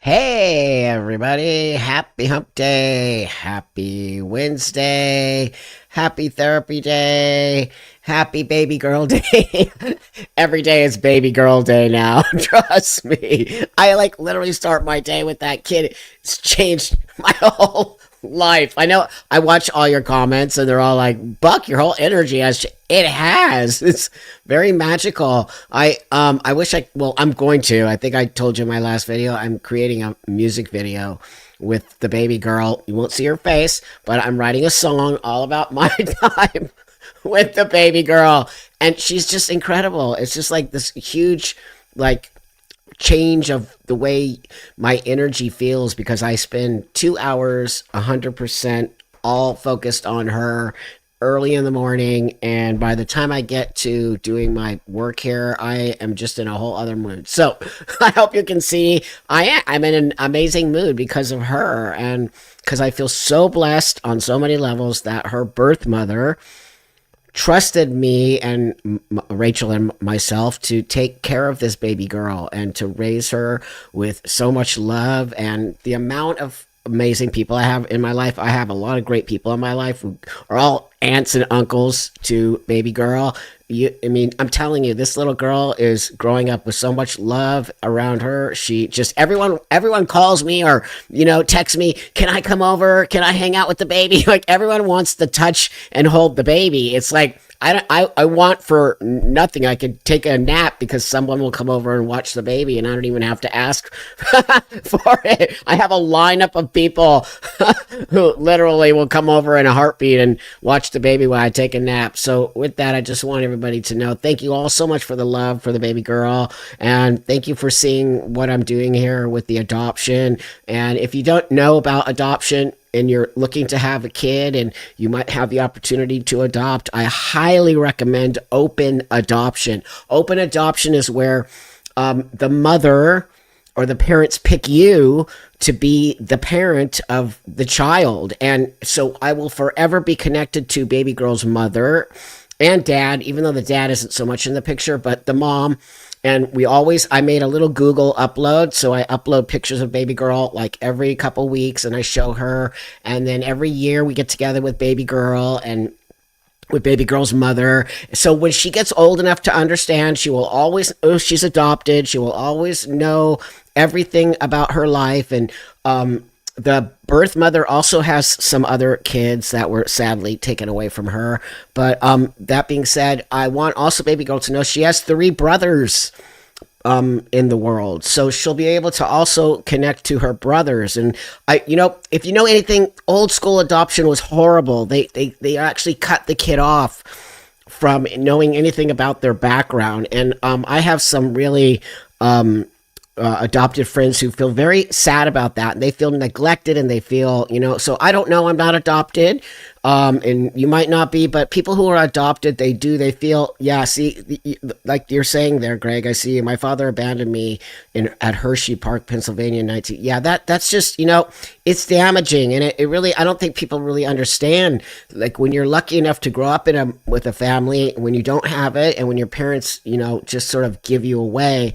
Hey, everybody. Happy hump day. Happy Wednesday. Happy therapy day. Happy baby girl day. Every day is baby girl day now. Trust me. I like literally start my day with that kid. It's changed my whole life. I know I watch all your comments and they're all like, Buck, your whole energy has it has. It's very magical. I wish I'm going to. I think I told you in my last video, I'm creating a music video with the baby girl. You won't see her face, but I'm writing a song all about my time with the baby girl. And she's just incredible. It's just like this huge like change of the way my energy feels because I spend 2 hours 100% all focused on her early in the morning, and by the time I get to doing my work here, I am just in a whole other mood. So I hope you can see I'm in an amazing mood because of her, and because I feel so blessed on so many levels that her birth mother trusted me and Rachel and myself to take care of this baby girl and to raise her with so much love. And the amount of amazing people I have in my life, I have a lot of great people in my life who are all aunts and uncles to baby girl. I mean, I'm telling you, this little girl is growing up with so much love around her. She just everyone calls me or texts me. Can I come over? Can I hang out with the baby? Like everyone wants to touch and hold the baby. It's like I want for nothing. I could take a nap because someone will come over and watch the baby, and I don't even have to ask for it. I have a lineup of people who literally will come over in a heartbeat and watch the baby while I take a nap. So with that, I just want everybody to know, thank you all so much for the love for the baby girl, and thank you for seeing what I'm doing here with the adoption. And if you don't know about adoption, and you're looking to have a kid and you might have the opportunity to adopt, I highly recommend open adoption. Open adoption is where the mother or the parents pick you to be the parent of the child. And so I will forever be connected to baby girl's mother and dad, even though the dad isn't so much in the picture, but the mom. And I made a little Google upload. So I upload pictures of baby girl like every couple weeks and I show her. And then every year we get together with baby girl and with baby girl's mother. So when she gets old enough to understand, she will always know she's adopted. She will always know everything about her life. And, the birth mother also has some other kids that were sadly taken away from her. But that being said, I want also baby girl to know she has 3 brothers in the world. So she'll be able to also connect to her brothers. And if you know anything, old school adoption was horrible. They actually cut the kid off from knowing anything about their background. And I have some really adopted friends who feel very sad about that. They feel neglected and they feel, so I don't know. I'm not adopted. And you might not be, but people who are adopted, they feel, yeah, see, like you're saying there, Greg, I see my father abandoned me at Hershey Park, Pennsylvania, 19. Yeah, that's just, it's damaging. And it really, I don't think people really understand, like when you're lucky enough to grow up with a family, when you don't have it and when your parents, just sort of give you away,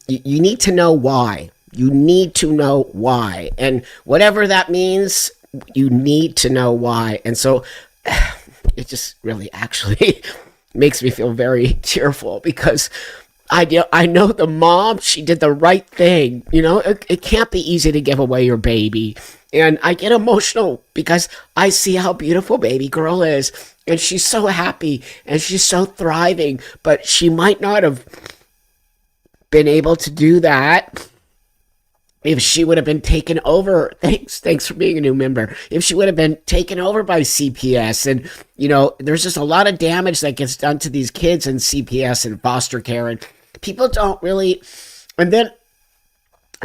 you need to know why. You need to know why. And whatever that means, you need to know why. And so it just really actually makes me feel very tearful because I know the mom, she did the right thing. It can't be easy to give away your baby. And I get emotional because I see how beautiful baby girl is. And she's so happy and she's so thriving. But she might not have been able to do that if she would have been taken over. Thanks for being a new member. If she would have been taken over by CPS, and there's just a lot of damage that gets done to these kids in CPS and foster care, and people don't really. And then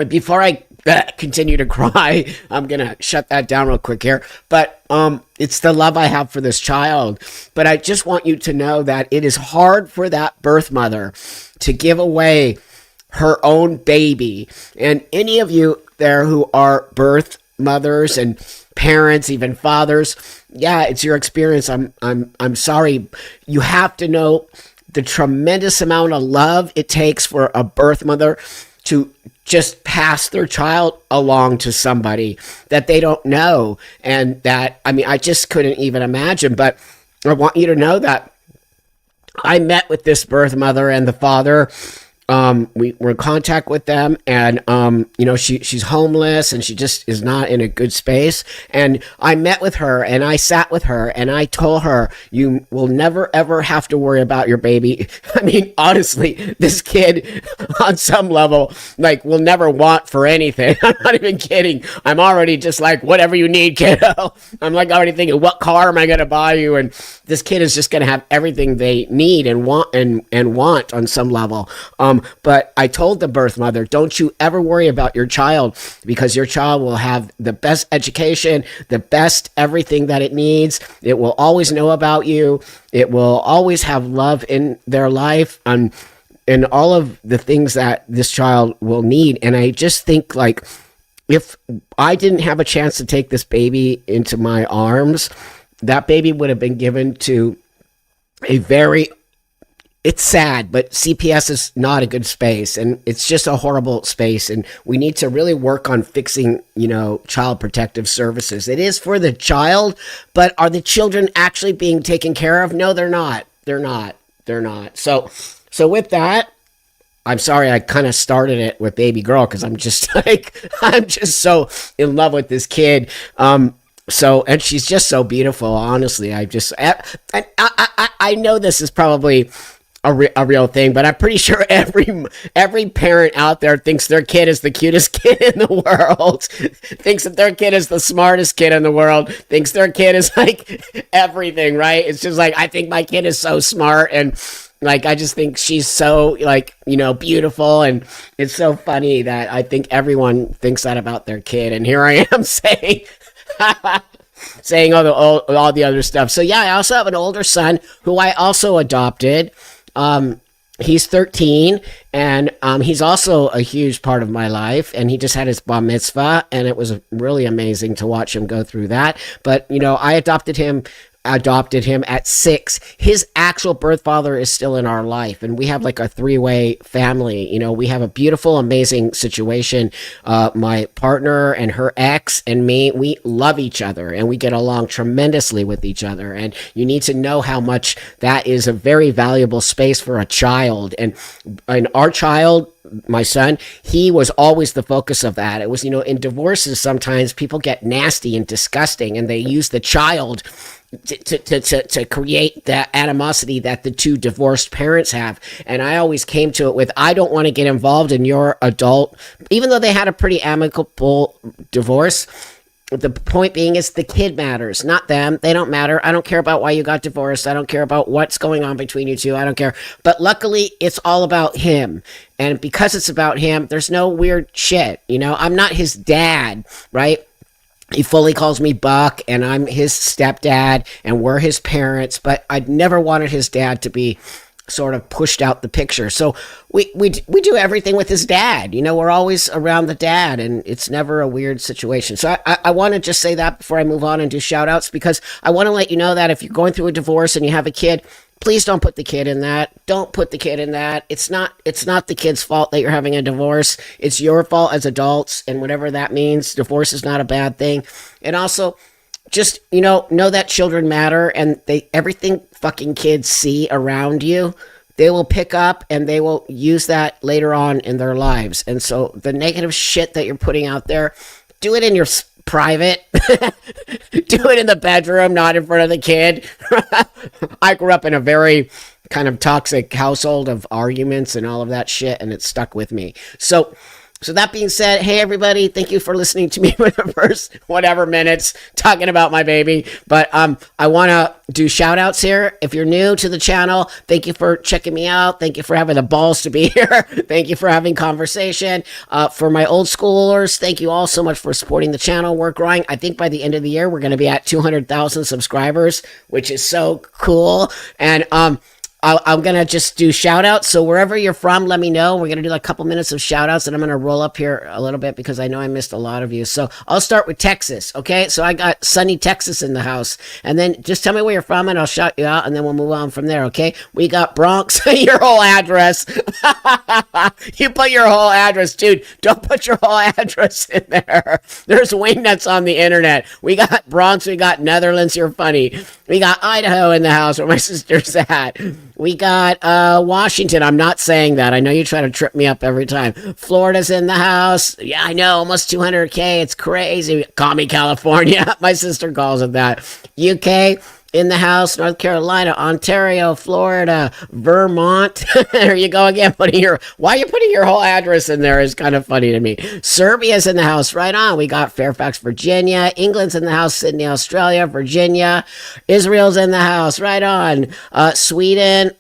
before I continue to cry, I'm gonna shut that down real quick here. But it's the love I have for this child. But I just want you to know that it is hard for that birth mother to give away her own baby. And any of you there who are birth mothers and parents, even fathers, yeah, it's your experience. I'm sorry. You have to know the tremendous amount of love it takes for a birth mother to just pass their child along to somebody that they don't know. And that, I mean, I just couldn't even imagine. But I want you to know that I met with this birth mother and the father. We were in contact with them, and she's homeless and she just is not in a good space. And I met with her and I sat with her and I told her, you will never ever have to worry about your baby. I mean, honestly, this kid on some level, like, will never want for anything. I'm not even kidding. I'm already just like, whatever you need, kiddo. I'm like already thinking, what car am I going to buy you? And this kid is just going to have everything they need and want and want on some level. But I told the birth mother, don't you ever worry about your child, because your child will have the best education, the best everything that it needs. It will always know about you. It will always have love in their life, and all of the things that this child will need. And I just think, like, if I didn't have a chance to take this baby into my arms, that baby would have been given to a very, it's sad, but CPS is not a good space, and it's just a horrible space, and we need to really work on fixing, child protective services. It is for the child, but are the children actually being taken care of? No, they're not. They're not. So with that, I'm sorry I kind of started it with baby girl, because I'm just so in love with this kid. And she's just so beautiful. Honestly, I know this is probably a real thing, but I'm pretty sure every parent out there thinks their kid is the cutest kid in the world, thinks that their kid is the smartest kid in the world, thinks their kid is like everything, right? It's just like, I think my kid is so smart, and like, I just think she's so, like, beautiful, and it's so funny that I think everyone thinks that about their kid, and here I am saying all the other stuff. So yeah, I also have an older son who I also adopted. He's 13, and he's also a huge part of my life, and he just had his bar mitzvah, and it was really amazing to watch him go through that. But I adopted him at 6. His actual birth father is still in our life, and we have like a 3-way family. We have a beautiful, amazing situation. My partner and her ex and me, we love each other, and we get along tremendously with each other. And you need to know how much that is a very valuable space for a child. And our child, my son, he was always the focus of that. It was, in divorces, sometimes people get nasty and disgusting, and they use the child to create that animosity that the two divorced parents have. And I always came to it with, I don't want to get involved in your adult, even though they had a pretty amicable divorce. The point being is the kid matters, not them. They don't matter. I don't care about why you got divorced. I don't care about what's going on between you two. I don't care. But luckily, it's all about him. And because it's about him, there's no weird shit. I'm not his dad, right? He fully calls me Buck, and I'm his stepdad, and we're his parents, but I'd never wanted his dad to be sort of pushed out the picture. So we do everything with his dad. We're always around the dad, and it's never a weird situation. So I want to just say that before I move on and do shout outs, because I want to let you know that if you're going through a divorce and you have a kid, please don't put the kid in that. Don't put the kid in that. It's not the kid's fault that you're having a divorce. It's your fault as adults, and whatever that means. Divorce is not a bad thing. And also, just, know that children matter, and everything fucking kids see around you, they will pick up, and they will use that later on in their lives. And so the negative shit that you're putting out there, do it in your private. Do it in the bedroom, not in front of the kid. I grew up in a very kind of toxic household of arguments and all of that shit, and it stuck with me. So that being said, hey everybody, thank you for listening to me for the first whatever minutes talking about my baby. But I want to do shout outs here. If you're new to the channel, thank you for checking me out. Thank you for having the balls to be here. Thank you for having conversation. For my old schoolers, thank you all so much for supporting the channel. We're growing. I think by the end of the year, we're going to be at 200,000 subscribers, which is so cool. And I'm going to just do shout outs. So wherever you're from, let me know. We're going to do like a couple minutes of shout outs, and I'm going to roll up here a little bit because I know I missed a lot of you. So I'll start with Texas. Okay. So I got sunny Texas in the house, and then just tell me where you're from and I'll shout you out, and then we'll move on from there. Okay. We got Bronx, your whole address. You put your whole address, dude. Don't put your whole address in there. There's wingnuts on the internet. We got Bronx. We got Netherlands. You're funny. We got Idaho in the house where my sister's at. We got Washington. I'm not saying that. I know you try to trip me up every time. Florida's in the house. Yeah, I know. Almost 200K. It's crazy. Call me California. My sister calls it that. UK in the house. North Carolina, Ontario, Florida, Vermont. There you go again. Why are you putting your whole address in there is kind of funny to me. Serbia's in the house. Right on. We got Fairfax, Virginia. England's in the house. Sydney, Australia. Virginia. Israel's in the house. Right on. Sweden.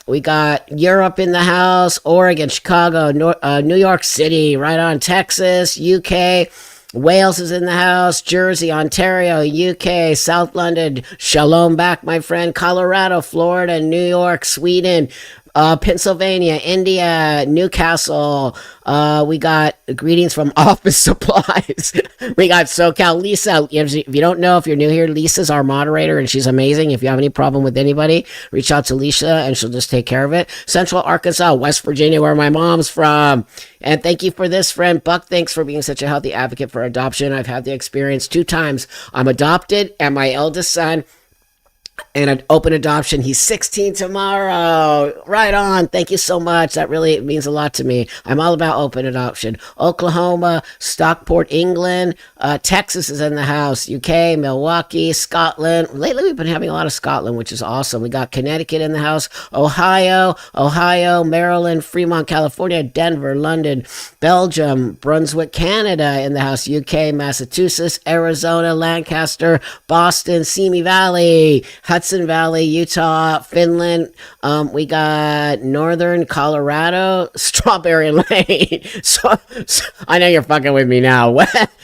We got Europe in the house. Oregon, Chicago, New York City. Right on. Texas, UK. Wales is in the house. Jersey, Ontario, UK, South London. Shalom back, my friend. Colorado, Florida, New York, Sweden, Pennsylvania, India, Newcastle. We got greetings from Office Supplies. We got SoCal. Lisa, if you don't know, if you're new here, Lisa's our moderator and she's amazing. If you have any problem with anybody, reach out to Lisa and she'll just take care of it. Central Arkansas, West Virginia, where my mom's from. And thank you for this, friend. Buck, thanks for being such a healthy advocate for adoption. I've had the experience 2 times. I'm adopted, and my eldest son and an open adoption. He's 16 tomorrow. Right on. Thank you so much. That really means a lot to me. I'm all about open adoption. Oklahoma, Stockport, England, Texas is in the house, UK, Milwaukee, Scotland. Lately, we've been having a lot of Scotland, which is awesome. We got Connecticut in the house, Ohio, Maryland, Fremont, California, Denver, London, Belgium, Brunswick, Canada in the house, UK, Massachusetts, Arizona, Lancaster, Boston, Simi Valley, Hudson Valley, Utah, Finland. We got Northern Colorado, Strawberry Lane. So I know you're fucking with me now.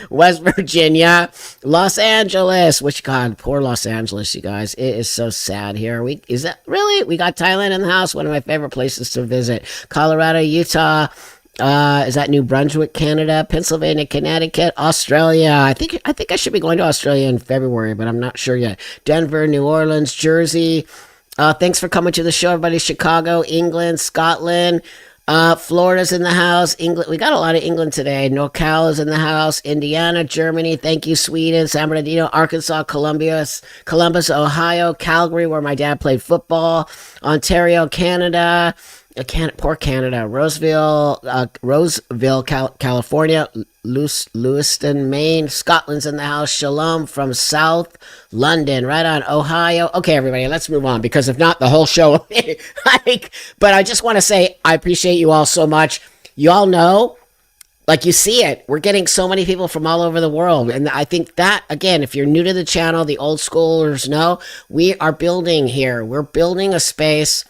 West Virginia, Los Angeles. Which, God, poor Los Angeles, you guys. It is so sad here. Is that really? We got Thailand in the house. One of my favorite places to visit. Colorado, Utah. Is that New Brunswick, Canada, Pennsylvania, Connecticut, Australia? I think I should be going to Australia in February, but I'm not sure yet. Denver, New Orleans, Jersey. Thanks for coming to the show, everybody. Chicago, England, Scotland. Florida's in the house. England. We got a lot of England today. NorCal is in the house. Indiana, Germany. Thank you, Sweden. San Bernardino, Arkansas, Columbus, Ohio, Calgary, where my dad played football. Ontario, Canada. Poor Canada. Roseville, California. Lewiston, Maine. Scotland's in the house. Shalom from South London. Right on. Ohio. Okay, everybody, let's move on, because if not, the whole show. But I just want to say I appreciate you all so much. You all know, like, you see it. We're getting so many people from all over the world. And I think that, again, if you're new to the channel, the old schoolers know, we are building here. We're building a space.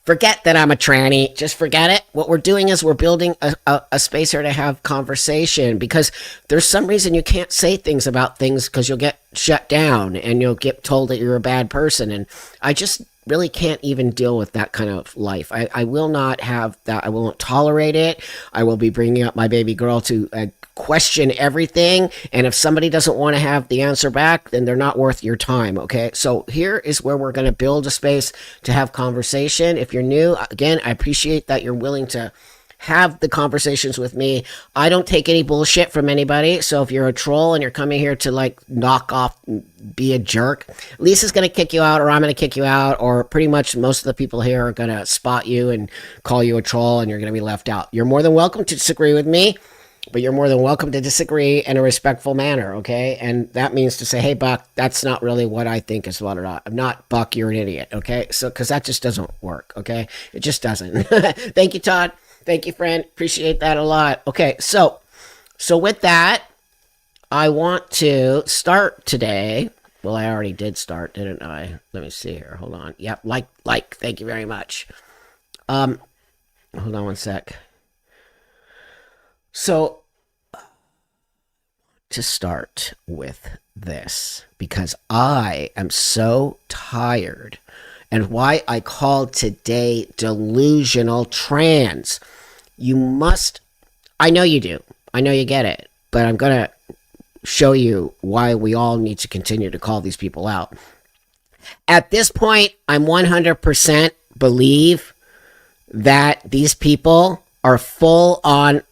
Forget that I'm a tranny. Just forget it. What we're doing is we're building a space here to have conversation, because there's some reason you can't say things about things because you'll get shut down and you'll get told that you're a bad person. And I just really can't even deal with that kind of life. I will not have that. I will not tolerate it. I will be bringing up my baby girl to question everything, and if somebody doesn't want to have the answer back, then they're not worth your time. Okay, so here is where we're going to build a space to have conversation. If you're new, again, I appreciate that you're willing to have the conversations with me. I don't take any bullshit from anybody, so if you're a troll and you're coming here to like knock off, be a jerk, Lisa's going to kick you out, or I'm going to kick you out, or pretty much most of the people here are going to spot you and call you a troll, and you're going to be left out. You're more than welcome to disagree with me, but you're more than welcome to disagree in a respectful manner, okay? And that means to say, hey, Buck, that's not really what I think is what or not. I'm not, Buck, you're an idiot, okay? So, because that just doesn't work, okay? It just doesn't. Thank you, Todd. Thank you, friend. Appreciate that a lot. Okay, so with that, I want to start today. Well, I already did start, didn't I? Let me see here. Hold on. Yep, like. Thank you very much. Hold on one sec. So, to start with this, because I am so tired and why I called today Delusional Trans. You must, I know you do, I know you get it, but I'm going to show you why we all need to continue to call these people out. At this point, I'm 100% believe that these people are full on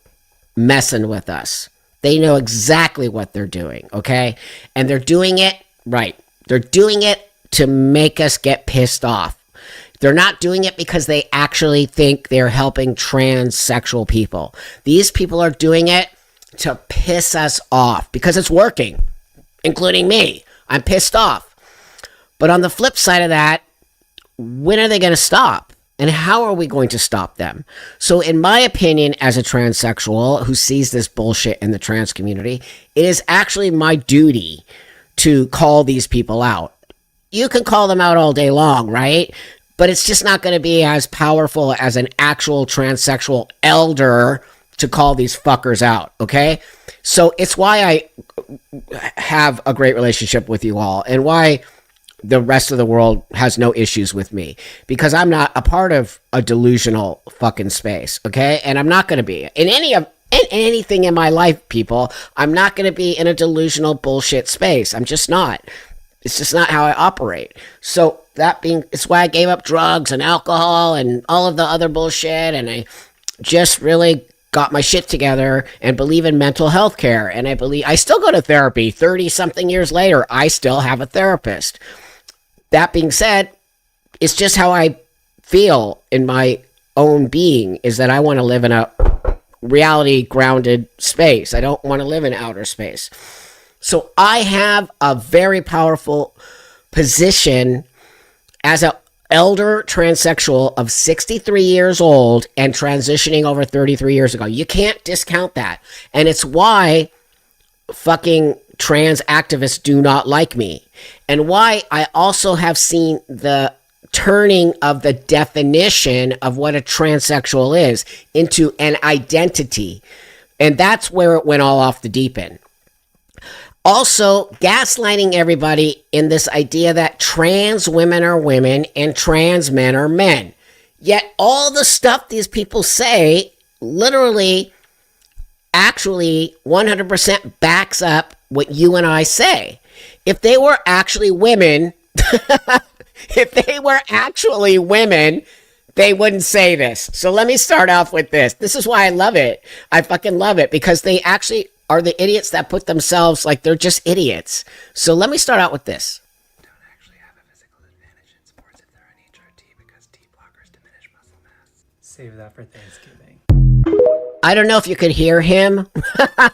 messing with us. They know exactly what they're doing, okay? And they're doing it right. They're doing it to make us get pissed off. They're not doing it because they actually think they're helping transsexual people. These people are doing it to piss us off because it's working, including me. I'm pissed off. But on the flip side of that, when are they going to stop? And how are we going to stop them? So in my opinion, as a transsexual who sees this bullshit in the trans community, it is actually my duty to call these people out. You can call them out all day long, right? But it's just not going to be as powerful as an actual transsexual elder to call these fuckers out, okay? So it's why I have a great relationship with you all, and why the rest of the world has no issues with me, because I'm not a part of a delusional fucking space, okay? And I'm not going to be in anything in my life, people. I'm not going to be in a delusional bullshit space. I'm just not. It's just not how I operate. So it's why I gave up drugs and alcohol and all of the other bullshit, and I just really got my shit together and believe in mental health care. And I still go to therapy 30 something years later. I still have a therapist. That being said, it's just how I feel in my own being, is that I want to live in a reality grounded space. I don't want to live in outer space. So I have a very powerful position as an elder transsexual of 63 years old and transitioning over 33 years ago. You can't discount that. And it's why fucking trans activists do not like me, and why I also have seen the turning of the definition of what a transsexual is into an identity. And that's where it went all off the deep end. Also, gaslighting everybody in this idea that trans women are women and trans men are men. Yet all the stuff these people say literally actually 100% backs up what you and I say. If they were actually women, they wouldn't say this. So let me start off with this. This is why I love it. I fucking love it, because they actually are the idiots that put themselves like they're just idiots. So let me start out with this. Don't actually have a physical advantage in sports if they're on HRT because T blockers diminish muscle mass. Save that for Thanksgiving. I don't know if you could hear him.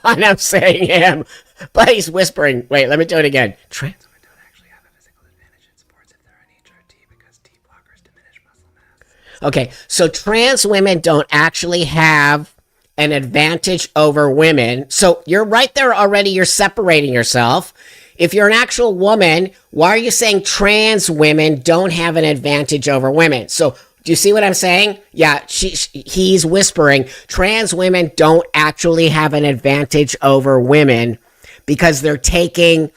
And I'm saying him, but he's whispering. Wait, let me do it again. Trans women don't actually have a physical advantage in sports if they're on HRT because T blockers diminish muscle mass. Okay, so trans women don't actually have an advantage over women. So you're right there already. You're separating yourself. If you're an actual woman, why are you saying trans women don't have an advantage over women? So do you see what I'm saying? Yeah, he's whispering. Trans women don't actually have an advantage over women because they're taking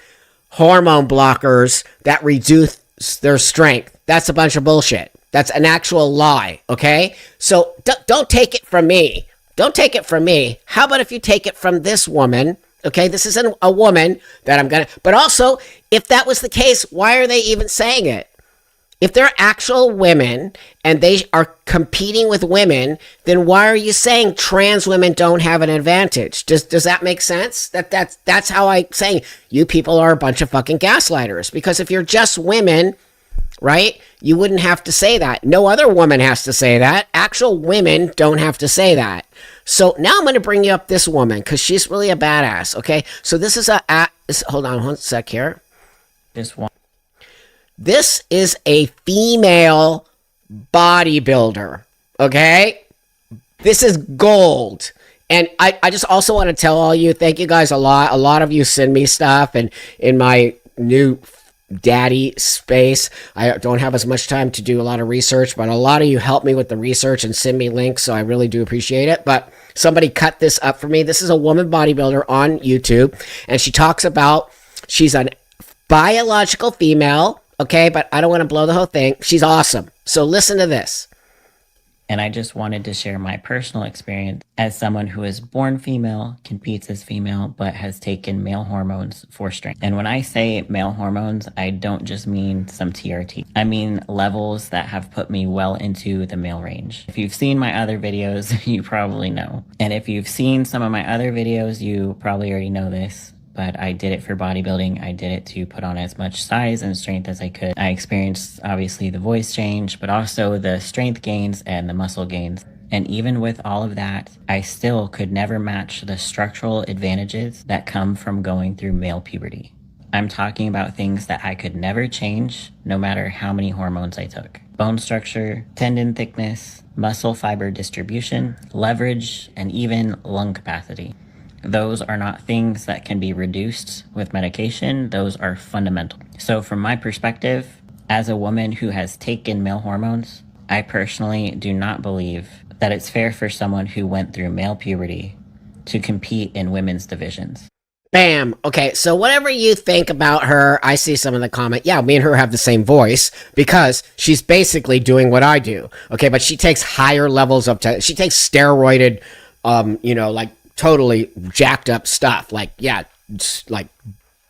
hormone blockers that reduce their strength. That's a bunch of bullshit. That's an actual lie, okay? So don't take it from me. Don't take it from me. How about if you take it from this woman? Okay, this isn't a woman that I'm gonna... But also, if that was the case, why are they even saying it? If they're actual women and they are competing with women, then why are you saying trans women don't have an advantage? Does that make sense? That's how I'm saying you people are a bunch of fucking gaslighters. Because if you're just women, right, you wouldn't have to say that. No other woman has to say that. Actual women don't have to say that. So now I'm going to bring you up this woman because she's really a badass, okay? So this is hold on one sec here. This is a female bodybuilder, okay? This is gold. And I just also want to tell all you, thank you guys a lot. A lot of you send me stuff, and in my new daddy space, I don't have as much time to do a lot of research, but a lot of you help me with the research and send me links, so I really do appreciate it. But somebody cut this up for me. This is a woman bodybuilder on YouTube, and she talks about she's a biological female, okay? But I don't want to blow the whole thing. She's awesome. So listen to this. And I just wanted to share my personal experience as someone who is born female, competes as female, but has taken male hormones for strength. And when I say male hormones, I don't just mean some TRT. I mean levels that have put me well into the male range. If you've seen my other videos, you probably know. And if you've seen some of my other videos, you probably already know this. But I did it for bodybuilding. I did it to put on as much size and strength as I could. I experienced, obviously, the voice change, but also the strength gains and the muscle gains. And even with all of that, I still could never match the structural advantages that come from going through male puberty. I'm talking about things that I could never change, no matter how many hormones I took. Bone structure, tendon thickness, muscle fiber distribution, leverage, and even lung capacity. Those are not things that can be reduced with medication. Those are fundamental. So from my perspective, as a woman who has taken male hormones, I personally do not believe that it's fair for someone who went through male puberty to compete in women's divisions. Bam. Okay, so whatever you think about her, I see some of the comment. Yeah, me and her have the same voice because she's basically doing what I do. Okay, but she takes higher levels of, she takes steroided, like totally jacked up stuff. Like, yeah, like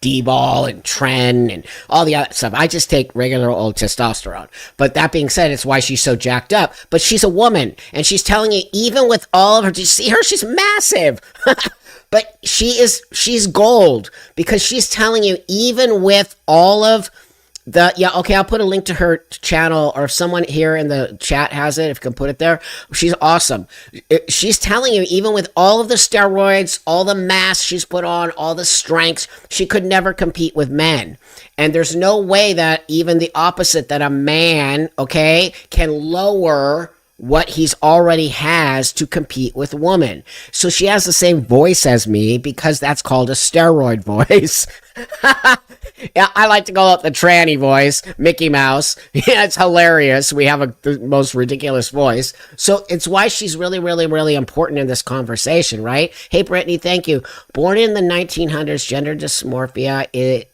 D-ball and tren and all the other stuff. I just take regular old testosterone. But that being said, it's why she's so jacked up. But she's a woman, and she's telling you, even with all of her, do you see her? She's massive. But she's gold because she's telling you, even with all of I'll put a link to her channel, or if someone here in the chat has it, if you can put it there. She's awesome. She's telling you, even with all of the steroids, all the mass she's put on, all the strengths, she could never compete with men. And there's no way that even the opposite, that a man, okay, can lower what he's already has to compete with women. So she has the same voice as me because that's called a steroid voice. Yeah, I like to call it the tranny voice, Mickey Mouse. Yeah, it's hilarious. We have the most ridiculous voice. So it's why she's really, really, really important in this conversation, right? Hey, Brittany, thank you. Born in the 1900s, gender dysmorphia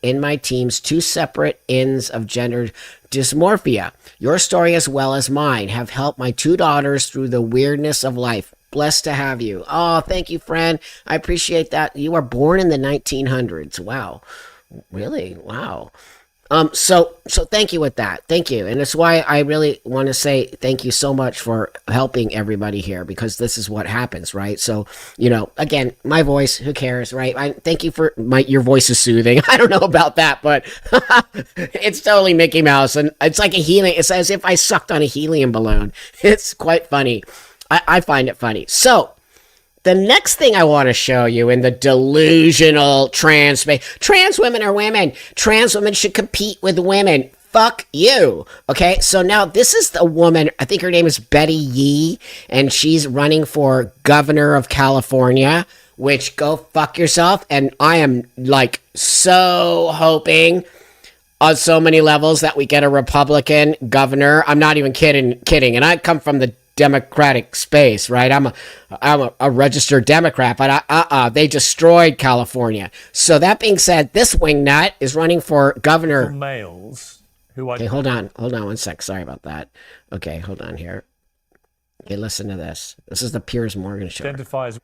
in my team's two separate ends of gender dysmorphia. Your story, as well as mine, have helped my two daughters through the weirdness of life. Blessed to have you. Oh, thank you, friend. I appreciate that. You were born in the 1900s. Wow. Really? Wow. So thank you with that. Thank you. And that's why I really want to say thank you so much for helping everybody here, because this is what happens, right? So, again, my voice, who cares, right? Thank you for your voice is soothing. I don't know about that, but it's totally Mickey Mouse, and it's like a helium. It's as if I sucked on a helium balloon. It's quite funny. I find it funny. So, the next thing I want to show you in the delusional trans women are women. Trans women should compete with women. Fuck you. Okay, so now this is the woman, I think her name is Betty Yee, and she's running for governor of California, which, go fuck yourself. And I am like so hoping on so many levels that we get a Republican governor. I'm not even kidding. And I come from the Democratic space, right? I'm a registered Democrat, but they destroyed California. So that being said, this wingnut is running for governor. Males who Okay, hold on 1 sec. Sorry about that. Okay, hold on here. Okay, listen to this. This is the Piers Morgan show. identifies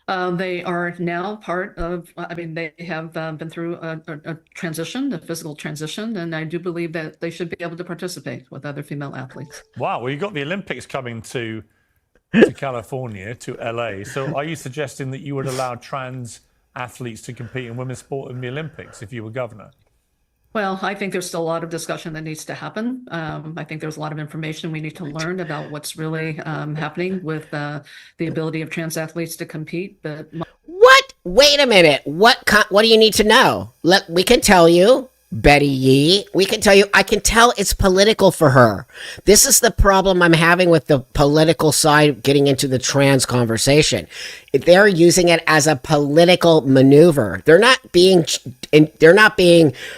They are now part of, they have been through a transition, a physical transition, and I do believe that they should be able to participate with other female athletes. Wow, well, you got the Olympics coming to California, to LA. So are you suggesting that you would allow trans athletes to compete in women's sport in the Olympics if you were governor? Well, I think there's still a lot of discussion that needs to happen. I think there's a lot of information we need to learn about what's really happening with the ability of trans athletes to compete. But What? Wait a minute. What do you need to know? We can tell you, Betty Yee. We can tell you. I can tell it's political for her. This is the problem I'm having with the political side getting into the trans conversation. They're using it as a political maneuver. They're not being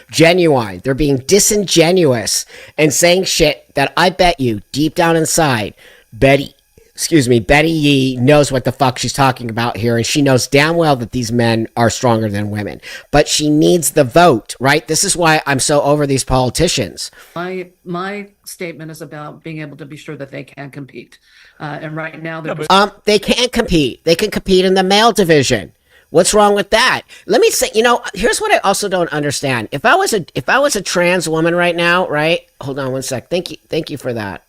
genuine. They're being disingenuous and saying shit that I bet you deep down inside, Betty excuse me, Betty Yee knows what the fuck she's talking about here, and she knows damn well that these men are stronger than women. But she needs the vote, right? This is why I'm so over these politicians. My statement is about being able to be sure that they can compete. And right now, they're They can't compete. They can compete in the male division. What's wrong with that? Let me say, here's what I also don't understand. If I was a trans woman right now, right? Hold on one sec. Thank you for that.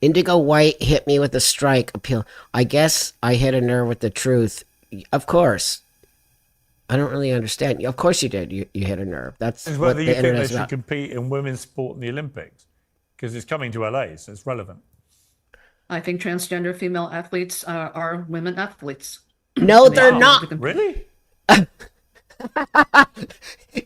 Indigo White hit me with a strike appeal. I guess I hit a nerve with the truth. Of course. I don't really understand. Of course you did. You hit a nerve. That's Is what whether the you think they internet's should about. compete in women's sport in the Olympics, because it's coming to LA, so it's relevant. I think transgender female athletes are women athletes. No, And they they're should be able not. to compete. Really?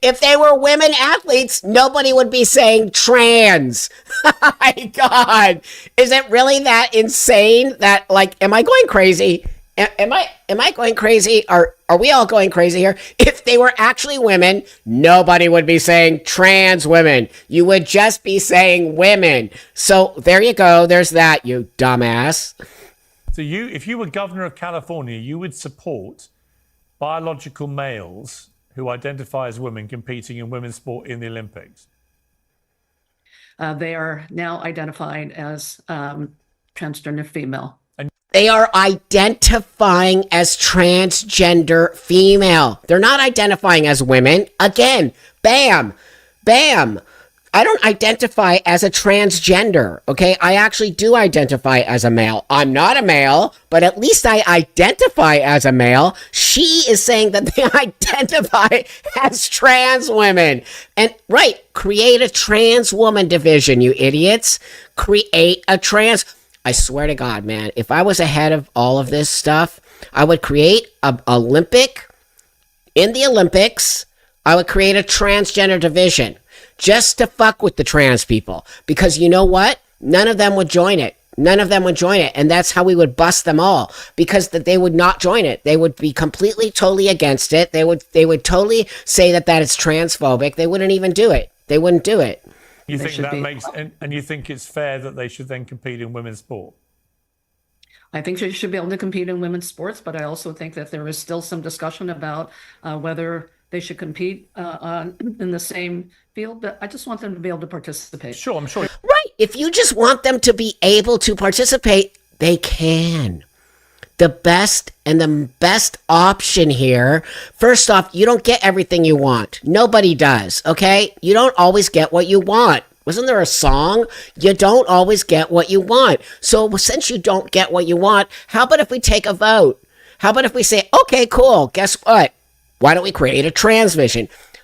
If they were women athletes, nobody would be saying trans. My God, is it really that insane? That am I going crazy? Am I going crazy? Are we all going crazy here? If they were actually women, nobody would be saying trans women. You would just be saying women. So there you go. There's that, you dumbass. So if you were governor of California, you would support biological males who identify as women competing in women's sport in the Olympics? They are now identified as transgender female. They are identifying as transgender female. They're not identifying as women. Again, bam, bam. I don't identify as a transgender, okay? I actually do identify as a male. I'm not a male, but at least I identify as a male. She is saying that they identify as trans women. And, right, create a trans woman division, you idiots. Create a trans... I swear to God, man, if I was ahead of all of this stuff, I would create in the Olympics, I would create a transgender division just to fuck with the trans people. Because you know what? None of them would join it. None of them would join it. And that's how we would bust them all, because they would not join it. They would be completely, totally against it. They would totally say that is transphobic. They wouldn't even do it. They wouldn't do it. You think should that be. makes, and you think it's fair that they should then compete in women's sport? I think they should be able to compete in women's sports, but I also think that there is still some discussion about whether they should compete in the same field. But I just want them to be able to participate. Sure, I'm sure. Right. If you just want them to be able to participate, they can. The best option here, first off, you don't get everything you want. Nobody does, okay? You don't always get what you want. Wasn't there a song? You don't always get what you want. So since you don't get what you want, how about if we take a vote? How about if we say, okay, cool, guess what? Why don't we create a trans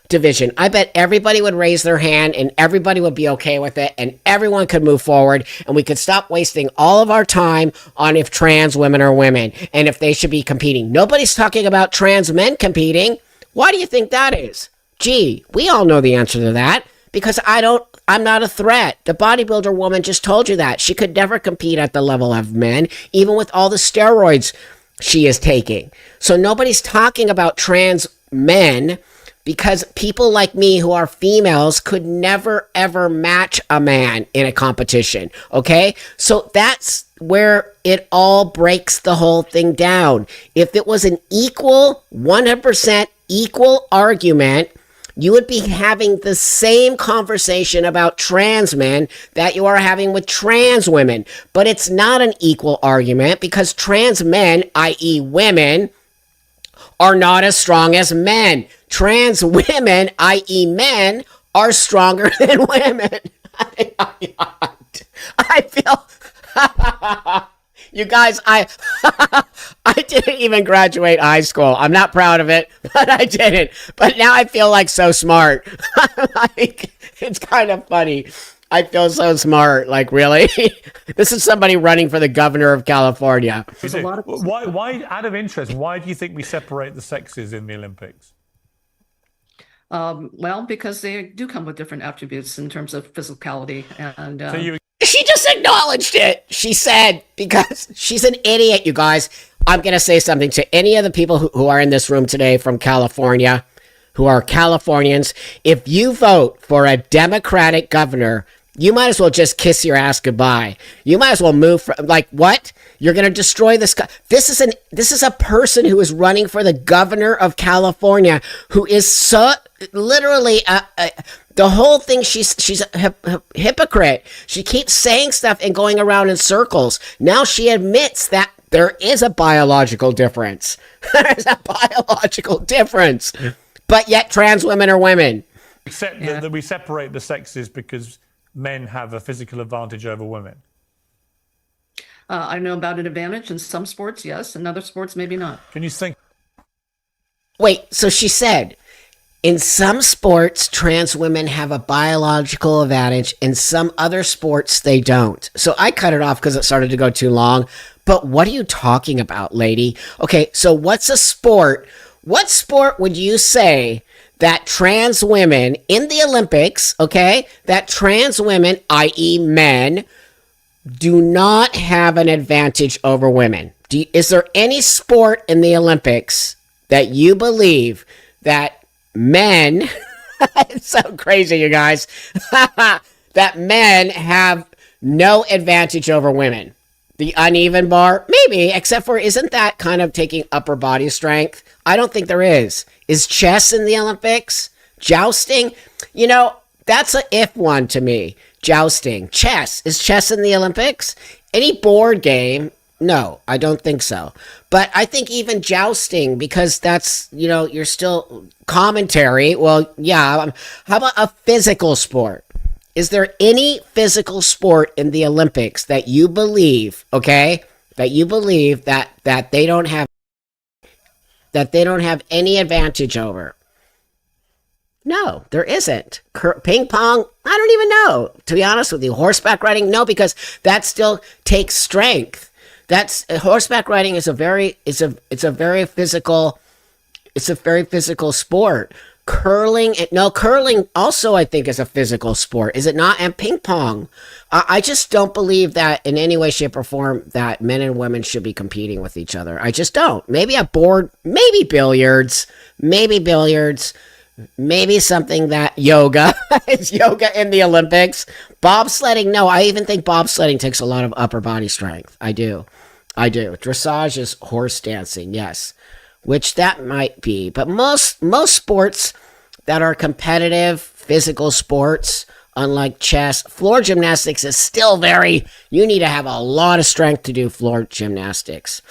division? I bet everybody would raise their hand and everybody would be okay with it and everyone could move forward and we could stop wasting all of our time on if trans women are women and if they should be competing. Nobody's talking about trans men competing. Why do you think that is? Gee, we all know the answer to that. Because I'm not a threat. The bodybuilder woman just told you that. She could never compete at the level of men, even with all the steroids she is taking. So nobody's talking about trans men because people like me who are females could never, ever match a man in a competition. Okay? So that's where it all breaks the whole thing down. If it was an equal, 100% equal argument, you would be having the same conversation about trans men that you are having with trans women. But it's not an equal argument because trans men, i.e. women, are not as strong as men. Trans women, i.e. men, are stronger than women. I feel... You guys, I didn't even graduate high school. I'm not proud of it, but I didn't. But now I feel like so smart. Like, it's kind of funny. I feel so smart. Like, really? This is somebody running for the governor of California. There's a lot of Why, out of interest, why do you think we separate the sexes in the Olympics? well, because they do come with different attributes in terms of physicality and So you She just acknowledged it. She said, because she's an idiot, you guys. I'm going to say something to any of the people who are in this room today from California, who are Californians. If you vote for a Democratic governor, You might as well just kiss your ass goodbye. You might as well move from, like, what? You're going to destroy this. This is a person who is running for the governor of California, who is so literally the whole thing. She's a hypocrite. She keeps saying stuff and going around in circles. Now she admits that there is a biological difference. There's a biological difference. But yet trans women are women. Except that we separate the sexes because men have a physical advantage over women. I know about an advantage in some sports, yes. In other sports, maybe not. Can you think? Wait, so she said, in some sports, trans women have a biological advantage. In some other sports, they don't. So I cut it off because it started to go too long. But what are you talking about, lady? Okay, so what's a sport? What sport would you say that trans women in the Olympics, okay, that trans women, i.e. men, do not have an advantage over women? Is there any sport in the Olympics that you believe that men, it's so crazy, you guys, that men have no advantage over women? The uneven bar? Maybe, except for, isn't that kind of taking upper body strength? I don't think there is. Is chess in the Olympics? Jousting? You know, that's a if one to me. Jousting. Chess. Is chess in the Olympics? Any board game? No, I don't think so. But I think even jousting, because that's, you know, you're still commentary. Well, yeah. How about a physical sport? Is there any physical sport in the Olympics that you believe, okay, that you believe that they don't have any advantage over? No, there isn't. Ping pong, I don't even know. To be honest with you, horseback riding, no, because that still takes strength. That's horseback riding is a very physical sport. Curling also I think is a physical sport, is it not? And ping pong, I just don't believe that in any way, shape, or form that men and women should be competing with each other. I just don't. Maybe a board, maybe billiards, maybe something that yoga. Is yoga in the Olympics? Bobsledding, no. I even think bobsledding takes a lot of upper body strength. I do. Dressage is horse dancing, yes, which that might be. But most sports that are competitive, physical sports, unlike chess, floor gymnastics is still you need to have a lot of strength to do floor gymnastics.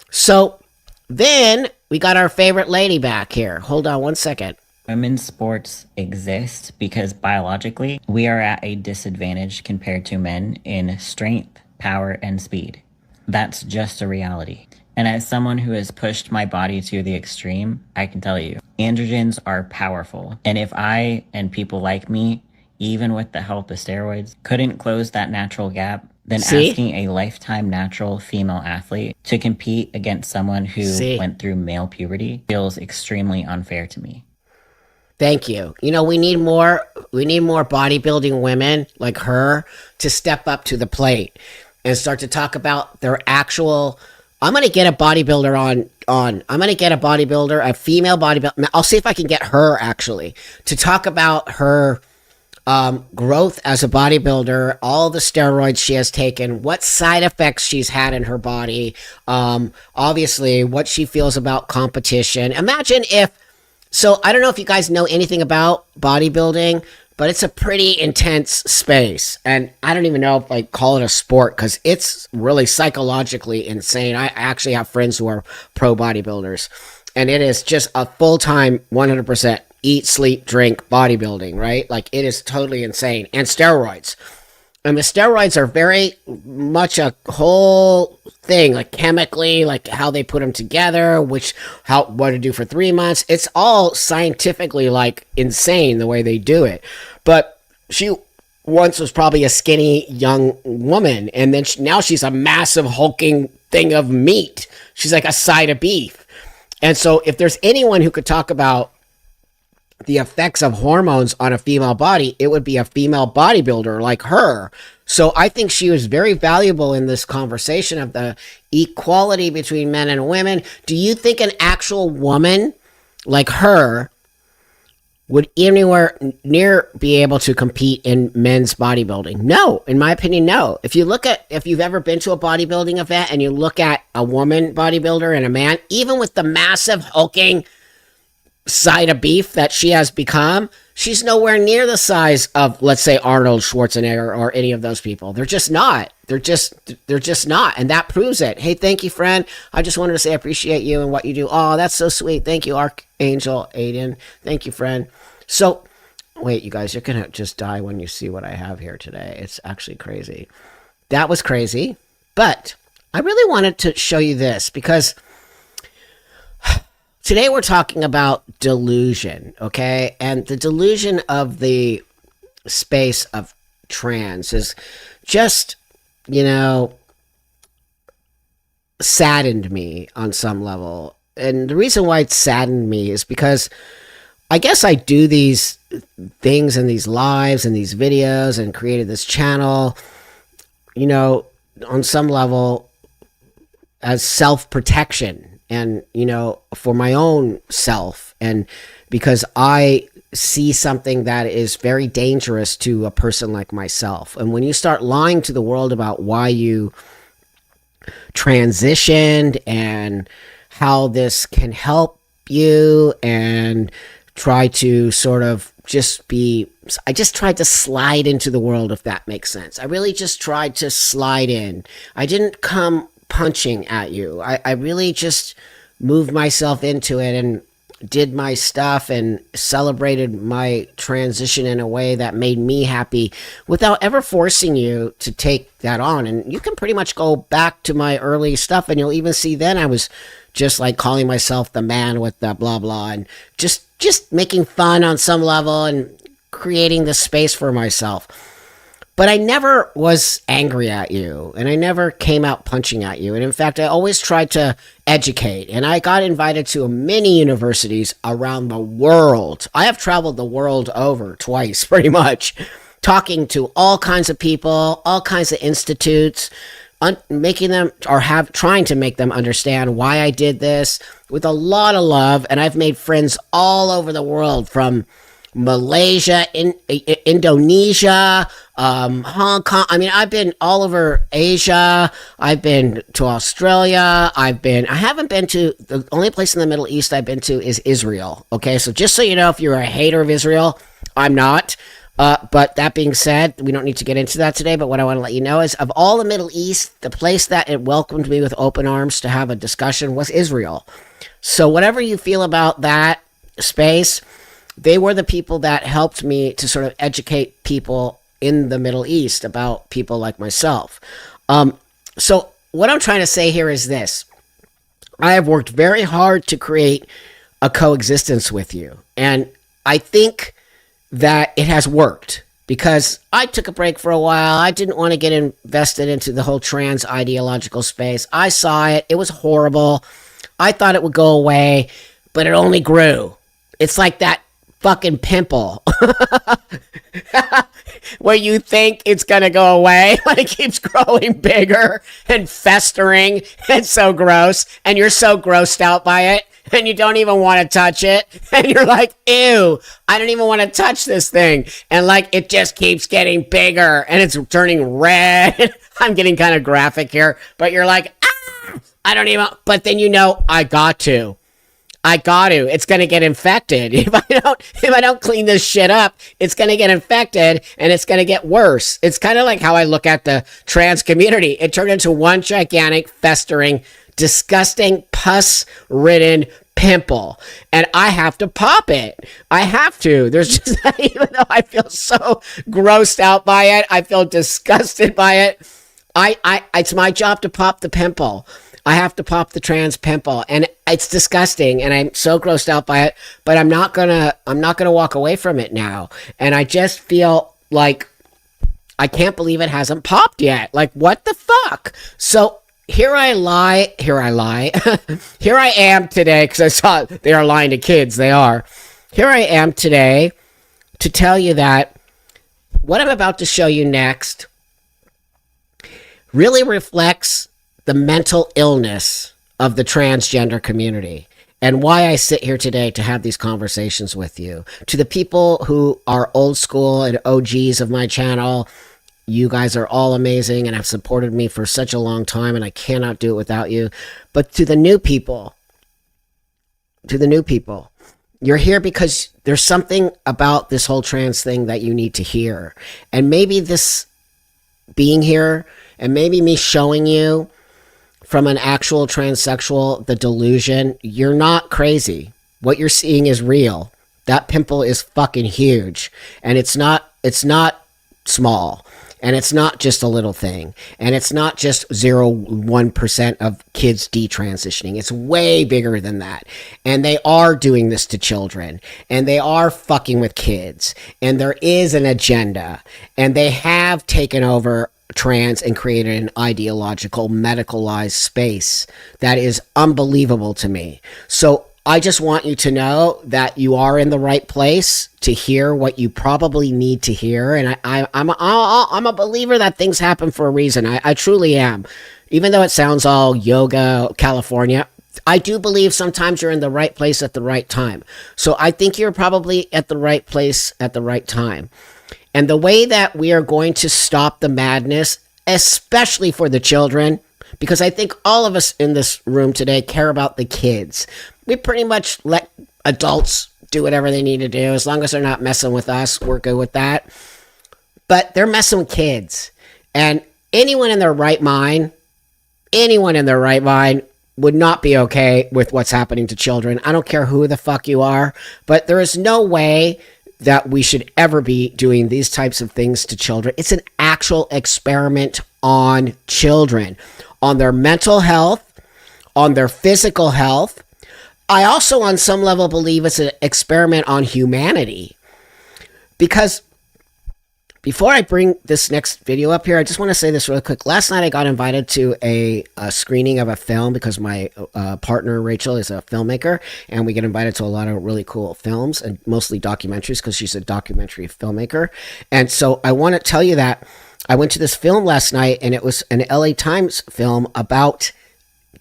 So then we got our favorite lady back here. Hold on one second. Women's sports exist because biologically we are at a disadvantage compared to men in strength, power, and speed. That's just a reality. And as someone who has pushed my body to the extreme, I can tell you, androgens are powerful. And if I and people like me, even with the help of steroids, couldn't close that natural gap, then asking a lifetime natural female athlete to compete against someone who went through male puberty feels extremely unfair to me. Thank you. You know, we need more bodybuilding women like her to step up to the plate and start to talk about their actual. I'm going to get a bodybuilder I'm going to get a bodybuilder, a female bodybuilder. I'll see if I can get her actually to talk about her growth as a bodybuilder, all the steroids she has taken, what side effects she's had in her body, obviously what she feels about competition. Imagine so I don't know if you guys know anything about bodybuilding, but it's a pretty intense space. And I don't even know if I call it a sport because it's really psychologically insane. I actually have friends who are pro bodybuilders, and it is just a full-time 100% eat, sleep, drink bodybuilding, right? Like, it is totally insane. And steroids. And the steroids are very much a whole thing, like chemically, like how they put them together, what to do for 3 months. It's all scientifically like insane the way they do it. But she once was probably a skinny young woman, and then now she's a massive hulking thing of meat. She's like a side of beef. And so if there's anyone who could talk about the effects of hormones on a female body, it would be a female bodybuilder like her. So I think she was very valuable in this conversation of the equality between men and women. Do you think an actual woman like her would anywhere near be able to compete in men's bodybuilding. No, in my opinion, no. If you've ever been to a bodybuilding event and you look at a woman bodybuilder and a man, even with the massive hulking side of beef that she has become, she's nowhere near the size of, let's say, Arnold Schwarzenegger or any of those people. They're just not. They're just not. And that proves it. Hey, thank you, friend. I just wanted to say I appreciate you and what you do. Oh, that's so sweet. Thank you, Archangel Aiden. Thank you, friend. So, wait, you guys, you're going to just die when you see what I have here today. It's actually crazy. That was crazy. But I really wanted to show you this because today we're talking about delusion, okay? And the delusion of the space of trans is just, saddened me on some level. And the reason why it saddened me is because I guess I do these things and these lives and these videos and created this channel, on some level as self-protection and, for my own self. And because I see something that is very dangerous to a person like myself. And when you start lying to the world about why you transitioned and how this can help you and try to sort of I just tried to slide into the world, if that makes sense. I really just tried to slide in. I didn't come punching at you. I really just moved myself into it and did my stuff and celebrated my transition in a way that made me happy without ever forcing you to take that on. And you can pretty much go back to my early stuff and you'll even see then I was just like calling myself the man with the blah blah and just making fun on some level and creating the space for myself. But I never was angry at you, and I never came out punching at you. And in fact, I always tried to educate, and I got invited to many universities around the world. I have traveled the world over twice, pretty much, talking to all kinds of people, all kinds of institutes, trying to make them understand why I did this with a lot of love. And I've made friends all over the world, from Malaysia, Indonesia, Hong Kong. I mean, I've been all over Asia. I've been to Australia. I haven't been to, the only place in the Middle East I've been to is Israel. Okay, so just so you know, if you're a hater of Israel, I'm not. But that being said, we don't need to get into that today. But what I want to let you know is, of all the Middle East, the place that it welcomed me with open arms to have a discussion was Israel. So whatever you feel about that space, they were the people that helped me to sort of educate people in the Middle East about people like myself. So what I'm trying to say here is this. I have worked very hard to create a coexistence with you. And I think that it has worked because I took a break for a while. I didn't want to get invested into the whole trans ideological space. I saw it. It was horrible. I thought it would go away, but it only grew. It's like that fucking pimple where you think it's gonna go away, but it keeps growing bigger and festering. It's so gross, and you're so grossed out by it, and you don't even want to touch it, and you're like, ew, I don't even want to touch this thing, and like it just keeps getting bigger and it's turning red. I'm getting kind of graphic here, but you're like, I don't even, but then I got to. It's going to get infected. If I don't clean this shit up, it's going to get infected and it's going to get worse. It's kind of like how I look at the trans community. It turned into one gigantic, festering, disgusting, pus-ridden pimple. And I have to pop it. I have to. There's just, even though I feel so grossed out by it, I feel disgusted by it. It's my job to pop the pimple. I have to pop the trans pimple, and it's disgusting, and I'm so grossed out by it, but I'm not gonna walk away from it now. And I just feel like I can't believe it hasn't popped yet. Like, what the fuck? So here I lie. Here I am today, because I saw they are lying to kids. They are. Here I am today to tell you that what I'm about to show you next really reflects the mental illness of the transgender community. and why I sit here today to have these conversations with you. To the people who are old school and OGs of my channel, you guys are all amazing and have supported me for such a long time, and I cannot do it without you. But to the new people, you're here because there's something about this whole trans thing that you need to hear. And maybe this being here and maybe me showing you from an actual transsexual the delusion, you're not crazy. What you're seeing is real. That pimple is fucking huge, and it's not small, and it's not just a little thing, and it's not just 0.1% of kids detransitioning. It's way bigger than that. And they are doing this to children, and they are fucking with kids, and there is an agenda, and they have taken over trans and created an ideological medicalized space that is unbelievable to me. So I just want you to know that you are in the right place to hear what you probably need to hear. And I'm a believer that things happen for a reason. I truly am. Even though it sounds all yoga, California, I do believe sometimes you're in the right place at the right time. So I think you're probably at the right place at the right time. And the way that we are going to stop the madness, especially for the children, because I think all of us in this room today care about the kids. We pretty much let adults do whatever they need to do. As long as they're not messing with us, we're good with that. But they're messing with kids. And anyone in their right mind would not be okay with what's happening to children. I don't care who the fuck you are, but there is no way that we should ever be doing these types of things to children. It's an actual experiment on children, on their mental health, on their physical health. I also, on some level, believe it's an experiment on humanity. Because before I bring this next video up here, I just want to say this really quick. Last night I got invited to a screening of a film because my partner Rachel is a filmmaker, and we get invited to a lot of really cool films and mostly documentaries because she's a documentary filmmaker. And so I want to tell you that I went to this film last night, and it was an LA Times film about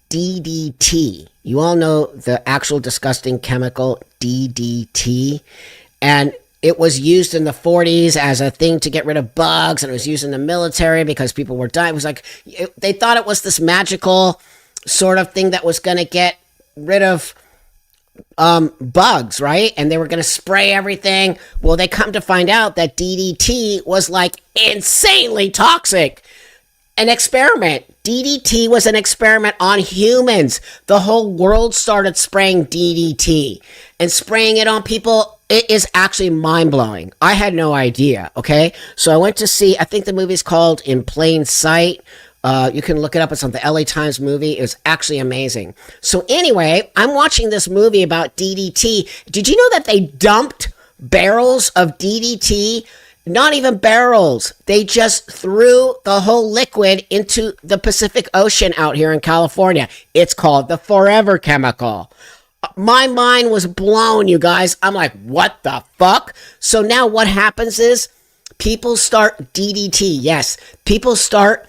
DDT. You all know the actual disgusting chemical DDT, and it was used in the 40s as a thing to get rid of bugs, and it was used in the military because people were dying. It was like, they thought it was this magical sort of thing that was going to get rid of bugs, right? And they were going to spray everything. Well, they come to find out that DDT was like insanely toxic. An experiment. DDT was an experiment on humans. The whole world started spraying DDT and spraying it on people. It is actually mind-blowing. I had no idea, okay? So I went to see, I think the movie's called In Plain Sight. You can look it up. It's on the LA Times movie. It was actually amazing. So anyway, I'm watching this movie about DDT. Did you know that they dumped barrels of DDT? Not even barrels. They just threw the whole liquid into the Pacific Ocean out here in California. It's called the Forever Chemical. My mind was blown, you guys. I'm like, what the fuck? So now what happens is people start DDT. Yes, people start.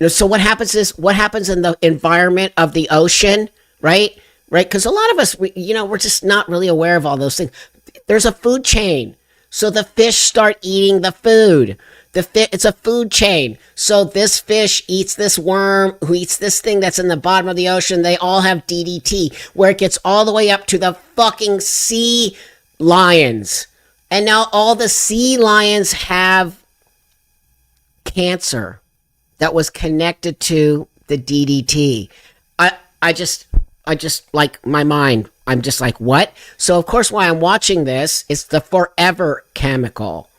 So what happens in the environment of the ocean, right? Right? Because a lot of us, we're just not really aware of all those things. There's a food chain. So the fish start eating the food. It's a food chain. So this fish eats this worm, who eats this thing that's in the bottom of the ocean. They all have DDT, where it gets all the way up to the fucking sea lions. And now all the sea lions have cancer that was connected to the DDT. I just like, my mind, I'm just like, what? So of course, why I'm watching this, it's the Forever Chemical.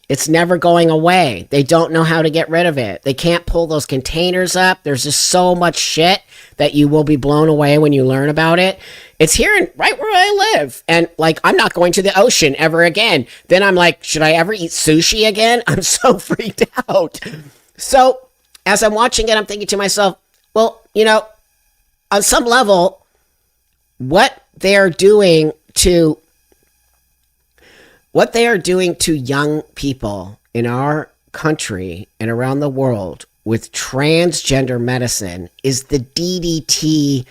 It's never going away. They don't know how to get rid of it. They can't pull those containers up. There's just so much shit that you will be blown away when you learn about it. It's here right where I live. And like, I'm not going to the ocean ever again. Then I'm like, should I ever eat sushi again? I'm so freaked out. So as I'm watching it, I'm thinking to myself, well, on some level, what they are doing to young people in our country and around the world with transgender medicine is the DDT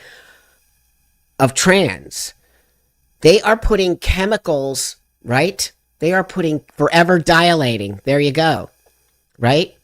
of trans. They are putting chemicals, right? They are putting forever dilating. There you go, right?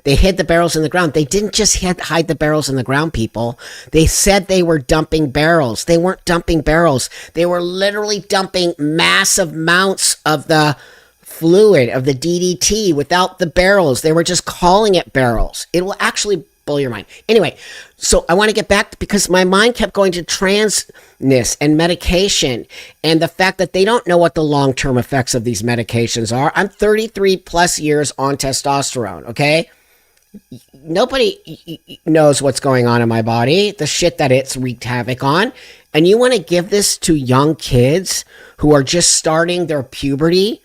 They hid the barrels in the ground. They didn't just hide the barrels in the ground, people. They said they were dumping barrels. They weren't dumping barrels. They were literally dumping massive amounts of the fluid, of the DDT, without the barrels. They were just calling it barrels. It will actually blow your mind. Anyway, so I want to get back, because my mind kept going to transness and medication and the fact that they don't know what the long-term effects of these medications are. I'm 33 plus years on testosterone, okay? Nobody knows what's going on in my body, the shit that it's wreaked havoc on. And you want to give this to young kids who are just starting their puberty,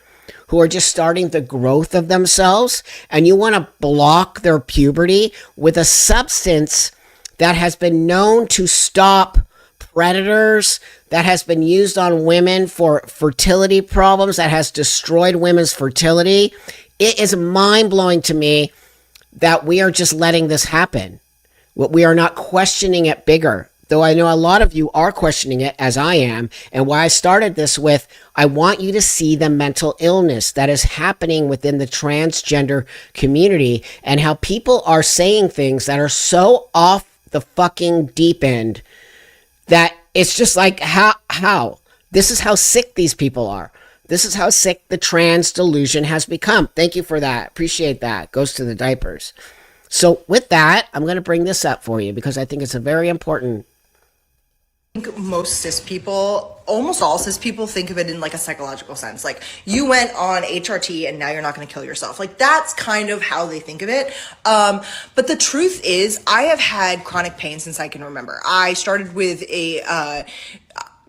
who are just starting the growth of themselves, and you want to block their puberty with a substance that has been known to stop predators, that has been used on women for fertility problems, that has destroyed women's fertility. It is mind-blowing to me that we are just letting this happen. We are not questioning it bigger. Though I know a lot of you are questioning it, as I am, and why I started this with, I want you to see the mental illness that is happening within the transgender community and how people are saying things that are so off the fucking deep end that it's just like, how? This is how sick these people are. This is how sick the trans delusion has become. Thank you for that. Appreciate that. Goes to the diapers. So with that, I'm going to bring this up for you because I think it's a very important. I think most cis people, almost all cis people, think of it in like a psychological sense. Like, you went on HRT and now you're not going to kill yourself. Like, that's kind of how they think of it. But the truth is, I have had chronic pain since I can remember. I started with a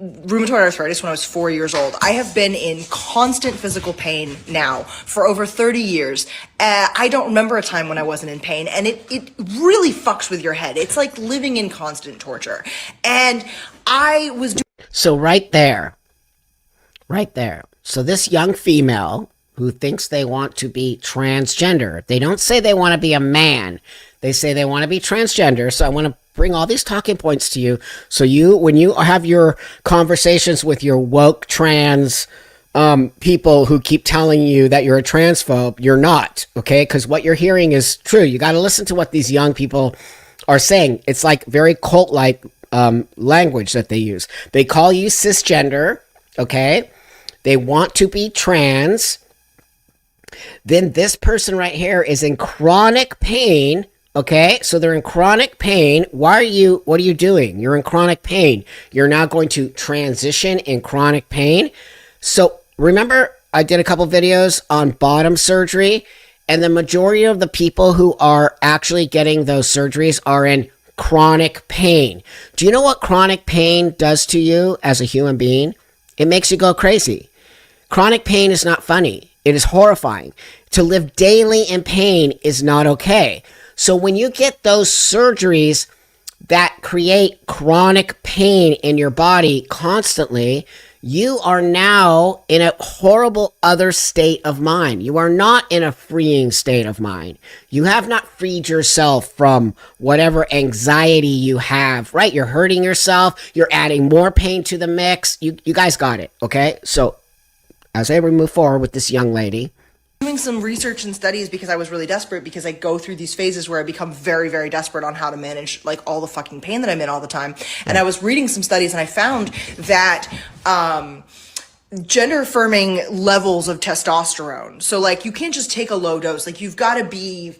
rheumatoid arthritis when I was 4 years old. I have been in constant physical pain now for over 30 years. I don't remember a time when I wasn't in pain, and it really fucks with your head. It's like living in constant torture. And I was So right there. So this young female who thinks they want to be transgender, they don't say they want to be a man. They say they want to be transgender. So I want to bring all these talking points to you. So when you have your conversations with your woke trans people who keep telling you that you're a transphobe, you're not, okay? Because what you're hearing is true. You got to listen to what these young people are saying. It's like very cult-like language that they use. They call you cisgender, okay? They want to be trans. Then this person right here is in chronic pain. Okay, so they're in chronic pain. What are you doing? You're in chronic pain. You're now going to transition in chronic pain. So remember, I did a couple videos on bottom surgery, and the majority of the people who are actually getting those surgeries are in chronic pain. Do you know what chronic pain does to you as a human being? It makes you go crazy. Chronic pain is not funny. It is horrifying. To live daily in pain is not okay. So when you get those surgeries that create chronic pain in your body constantly, you are now in a horrible other state of mind. You are not in a freeing state of mind. You have not freed yourself from whatever anxiety you have, right? You're hurting yourself. You're adding more pain to the mix. You guys got it, okay? So as I move forward with this young lady, doing some research and studies because I was really desperate, because I go through these phases where I become very, very desperate on how to manage like all the fucking pain that I'm in all the time. And I was reading some studies and I found that gender affirming levels of testosterone. So like, you can't just take a low dose. Like, you've got to be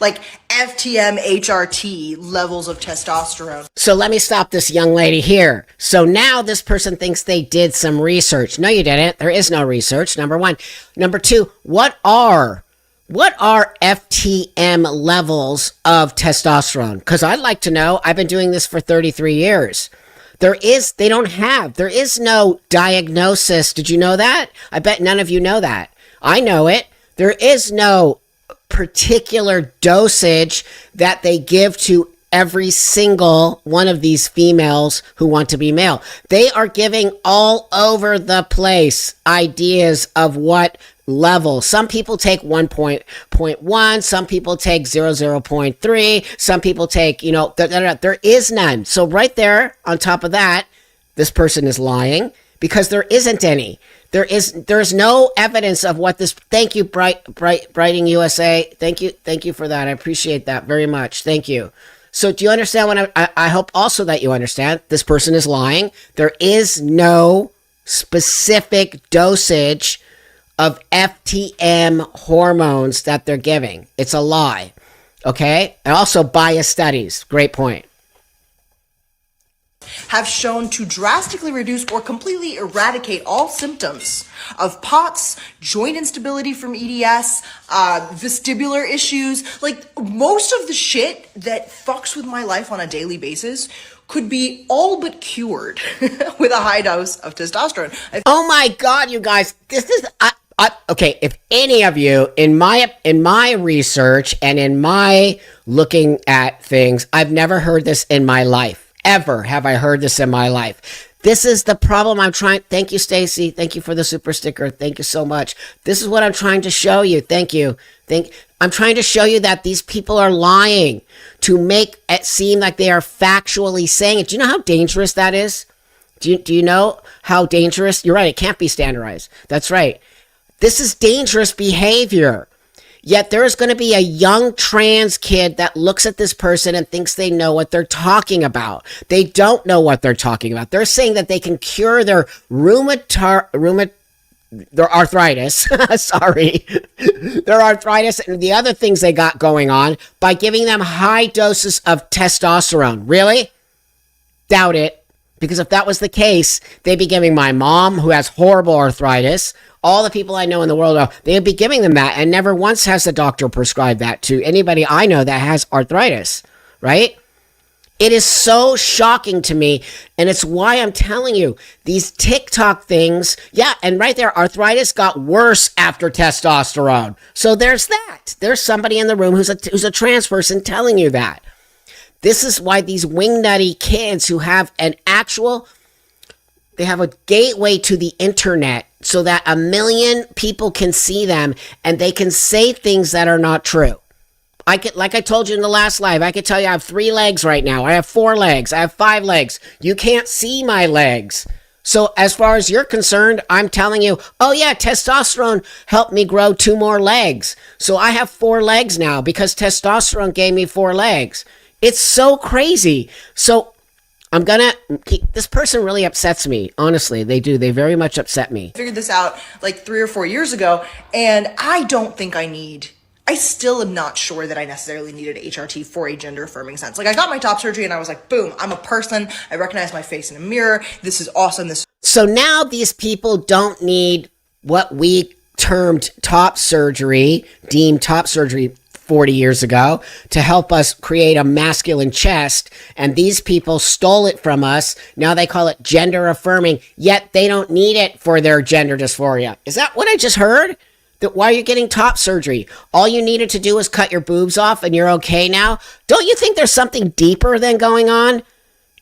like FTM HRT levels of testosterone. So let me stop this young lady here. So now this person thinks they did some research. No, you didn't. There is no research, number one. Number two, what are FTM levels of testosterone? Because I'd like to know. I've been doing this for 33 years. There is no diagnosis. Did you know that? I bet none of you know that. I know it. There is no particular dosage that they give to every single one of these females who want to be male. They are giving all over the place ideas of what level. Some people take 1.1, some people take 0.3, some people take, there is none. So right there on top of that, this person is lying because there isn't any. There's no evidence of what this. Thank you, Brighting USA. Thank you for that. I appreciate that very much. Thank you. So do you understand what I hope also that you understand this person is lying. There is no specific dosage of FTM hormones that they're giving. It's a lie. Okay? And also bias studies. Great point. Have shown to drastically reduce or completely eradicate all symptoms of POTS, joint instability from EDS, vestibular issues. Like, most of the shit that fucks with my life on a daily basis could be all but cured with a high dose of testosterone. Oh my God, you guys, this is... okay, if any of you, in my research and in my looking at things, I've never heard this in my life. Ever have I heard this in my life. This is the problem I'm trying. Thank you, Stacy. Thank you for the super sticker. Thank you so much. This is what I'm trying to show you. Thank you. I'm trying to show you that these people are lying to make it seem like they are factually saying it. Do you know how dangerous that is? Do you know how dangerous? You're right. It can't be standardized. That's right. This is dangerous behavior. Yet there is going to be a young trans kid that looks at this person and thinks they know what they're talking about. They don't know what they're talking about. They're saying that they can cure their their arthritis, sorry, their arthritis and the other things they got going on by giving them high doses of testosterone. Really? Doubt it. Because if that was the case, they'd be giving my mom, who has horrible arthritis, all the people I know in the world, they'd be giving them that, and never once has the doctor prescribed that to anybody I know that has arthritis, right? It is so shocking to me, and it's why I'm telling you, these TikTok things, yeah, and right there, arthritis got worse after testosterone. So there's that. There's somebody in the room who's a trans person telling you that. This is why these wingnutty kids who have they have a gateway to the internet so that 1 million people can see them and they can say things that are not true. Like I told you in the last live, I could tell you I have 3 legs right now. I have 4 legs. I have 5 legs. You can't see my legs. So as far as you're concerned, I'm telling you, oh yeah, testosterone helped me grow 2 more legs. So I have 4 legs now because testosterone gave me 4 legs. It's so crazy. So this person really upsets me. Honestly, they do. They very much upset me. I figured this out like 3 or 4 years ago, and I don't think I still am not sure that I necessarily needed HRT for a gender affirming sense. Like, I got my top surgery and I was like, boom, I'm a person. I recognize my face in a mirror. This is awesome. So now these people don't need what we termed top surgery, deemed top surgery 40 years ago, to help us create a masculine chest, and these people stole it from us. Now they call it gender affirming, yet they don't need it for their gender dysphoria. Is that what I just heard? That why you're getting top surgery? All you needed to do was cut your boobs off and you're okay now? Don't you think there's something deeper than going on?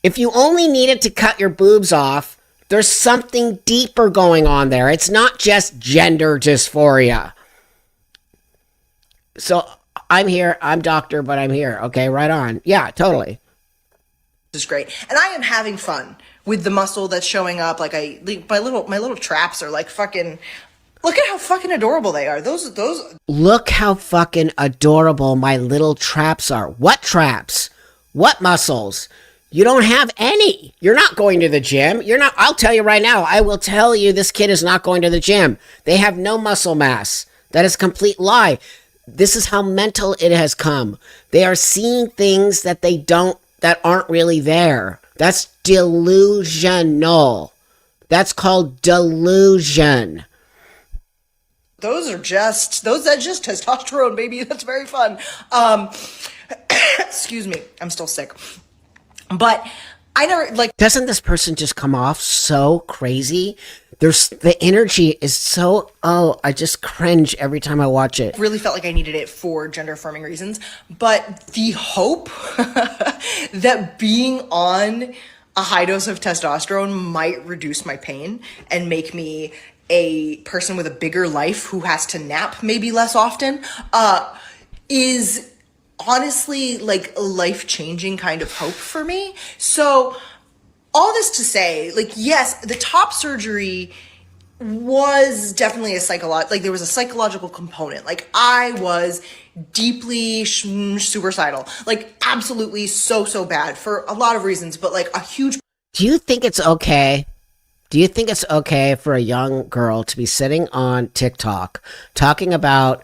If you only needed to cut your boobs off, there's something deeper going on there. It's not just gender dysphoria. So I'm here. I'm doctor, but I'm here. Okay, right on. Yeah, totally. This is great. And I am having fun with the muscle that's showing up. Like, my little traps are like fucking, look at how fucking adorable they are. Those. Look how fucking adorable my little traps are. What traps? What muscles? You don't have any. You're not going to the gym. I'll tell you right now. I will tell you this kid is not going to the gym. They have no muscle mass. That is a complete lie. This is how mental it has come. They are seeing things that that aren't really there. That's delusional. That's called delusion. That's just testosterone, baby. That's very fun. Excuse me. I'm still sick. But I never, like... Doesn't this person just come off so crazy? The energy is so... Oh, I just cringe every time I watch it. Really felt like I needed it for gender affirming reasons. But the hope that being on a high dose of testosterone might reduce my pain and make me a person with a bigger life who has to nap maybe less often, is honestly like a life-changing kind of hope for me. So all this to say, like, yes, the top surgery was definitely there was a psychological component. Like, I was deeply suicidal, like absolutely so bad for a lot of reasons, but like a huge. Do you think it's okay? Do you think it's okay for a young girl to be sitting on TikTok talking about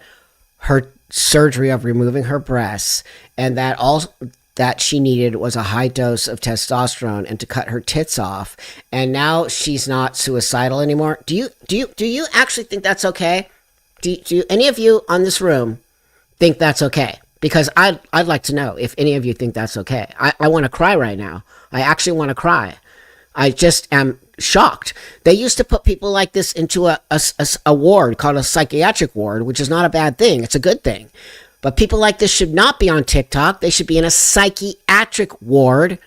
her surgery of removing her breasts, and that all that she needed was a high dose of testosterone and to cut her tits off, and now she's not suicidal anymore? Do you actually think that's okay? Do any of you on this room think that's okay? Because I'd like to know if any of you think that's okay. I want to cry right now. I actually want to cry. I just am shocked. They used to put people like this into a ward called a psychiatric ward, which is not a bad thing. It's a good thing. But people like this should not be on TikTok. They should be in a psychiatric ward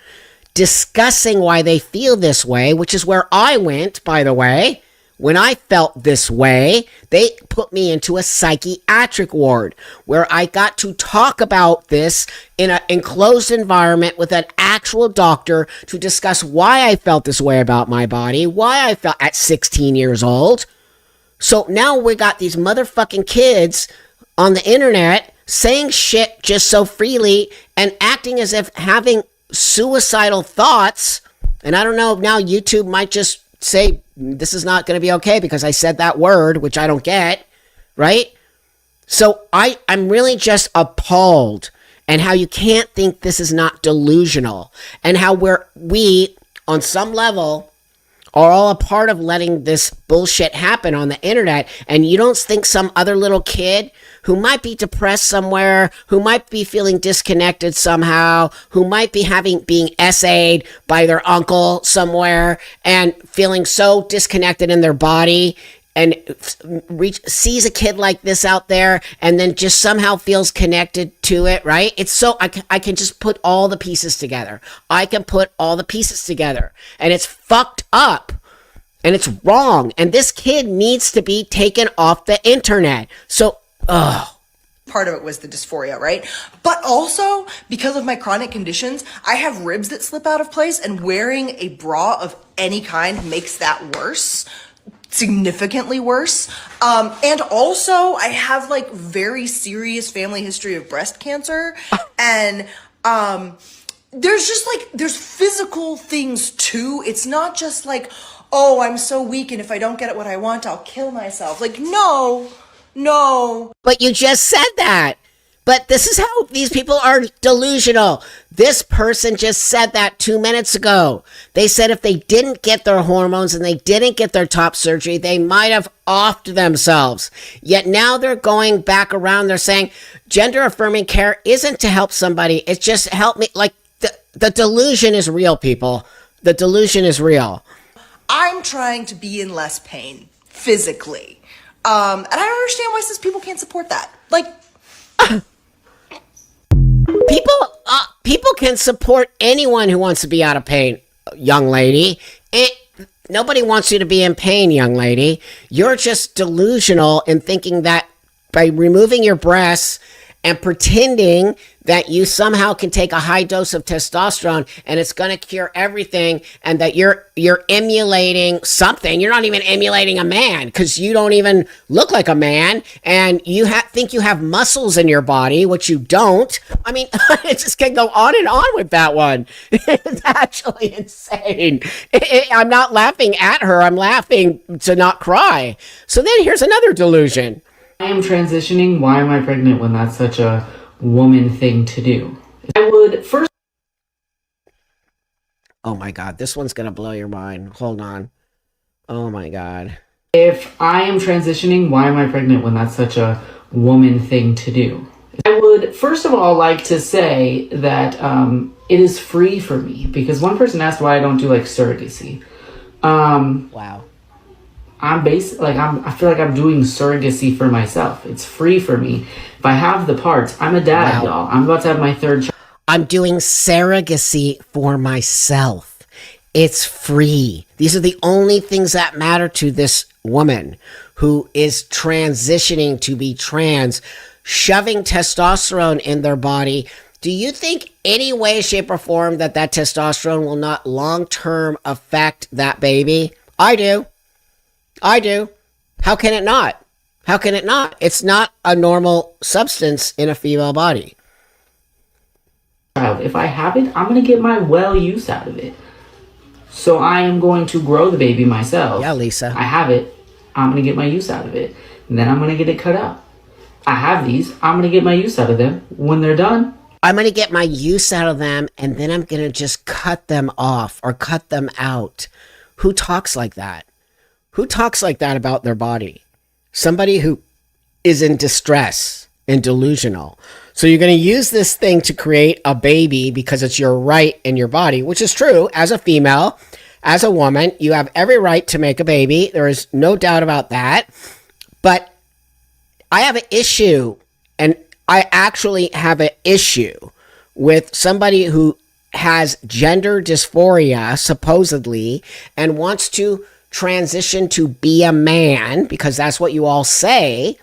discussing why they feel this way, which is where I went, by the way. When I felt this way, they put me into a psychiatric ward where I got to talk about this in an enclosed environment with an actual doctor to discuss why I felt this way about my body, why I felt at 16 years old. So now we got these motherfucking kids on the internet saying shit just so freely and acting as if having suicidal thoughts. And I don't know, now YouTube might just say this is not going to be okay because I said that word, which I don't get, right? So I'm really just appalled, and how you can't think this is not delusional, and how we on some level are all a part of letting this bullshit happen on the internet. And you don't think some other little kid who might be depressed somewhere, who might be feeling disconnected somehow, who might be being essayed by their uncle somewhere and feeling so disconnected in their body, and sees a kid like this out there and then just somehow feels connected to it, right? It's so, I can just put all the pieces together. I can put all the pieces together. And it's fucked up. And it's wrong. And this kid needs to be taken off the internet. So, Part of it was the dysphoria, right? But also, because of my chronic conditions, I have ribs that slip out of place, and wearing a bra of any kind makes that worse. Significantly worse. And also I have like very serious family history of breast cancer. And there's physical things too. It's not just like, oh, I'm so weak and if I don't get what I want, I'll kill myself. Like, no. But you just said that. But this is how these people are delusional. This person just said that 2 minutes ago. They said if they didn't get their hormones and they didn't get their top surgery, they might have offed themselves. Yet now they're going back around. They're saying gender affirming care isn't to help somebody. It's just to help me. Like, the delusion is real, people. The delusion is real. I'm trying to be in less pain physically. And I don't understand why cis people can't support that. Like, People can support anyone who wants to be out of pain, young lady. Nobody wants you to be in pain, young lady. You're just delusional in thinking that by removing your breasts and pretending that you somehow can take a high dose of testosterone and it's going to cure everything, and that you're emulating something. You're not even emulating a man, because you don't even look like a man, and you think you have muscles in your body, which you don't. I mean, it just can go on and on with that one. It's actually insane. I'm not laughing at her. I'm laughing to not cry. So then here's another delusion. I am transitioning. Why am I pregnant when that's such a woman thing to do? I would first. Oh my God, this one's gonna blow your mind. Hold on. Oh my God. If I am transitioning, why am I pregnant when that's such a woman thing to do? I would first of all like to say that it is free for me, because one person asked why I don't do like surrogacy. Wow. I feel like I'm doing surrogacy for myself. It's free for me. If I have the parts, I'm a dad, y'all. I'm about to have my third child. I'm doing surrogacy for myself. It's free. These are the only things that matter to this woman who is transitioning to be trans, shoving testosterone in their body. Do you think any way, shape, or form that testosterone will not long-term affect that baby? I do. I do. How can it not? How can it not? It's not a normal substance in a female body. If I have it, I'm going to get my well use out of it. So I am going to grow the baby myself. Yeah, Lisa. I have it. I'm going to get my use out of it. And then I'm going to get it cut up. I have these. I'm going to get my use out of them. When they're done, I'm going to get my use out of them, and then I'm going to just cut them off or cut them out. Who talks like that? Who talks like that about their body? Somebody who is in distress and delusional. So you're going to use this thing to create a baby because it's your right in your body, which is true. As a female, as a woman, you have every right to make a baby. There is no doubt about that. But I have an issue, and I actually have an issue with somebody who has gender dysphoria, supposedly, and wants to transition to be a man, because that's what you all say.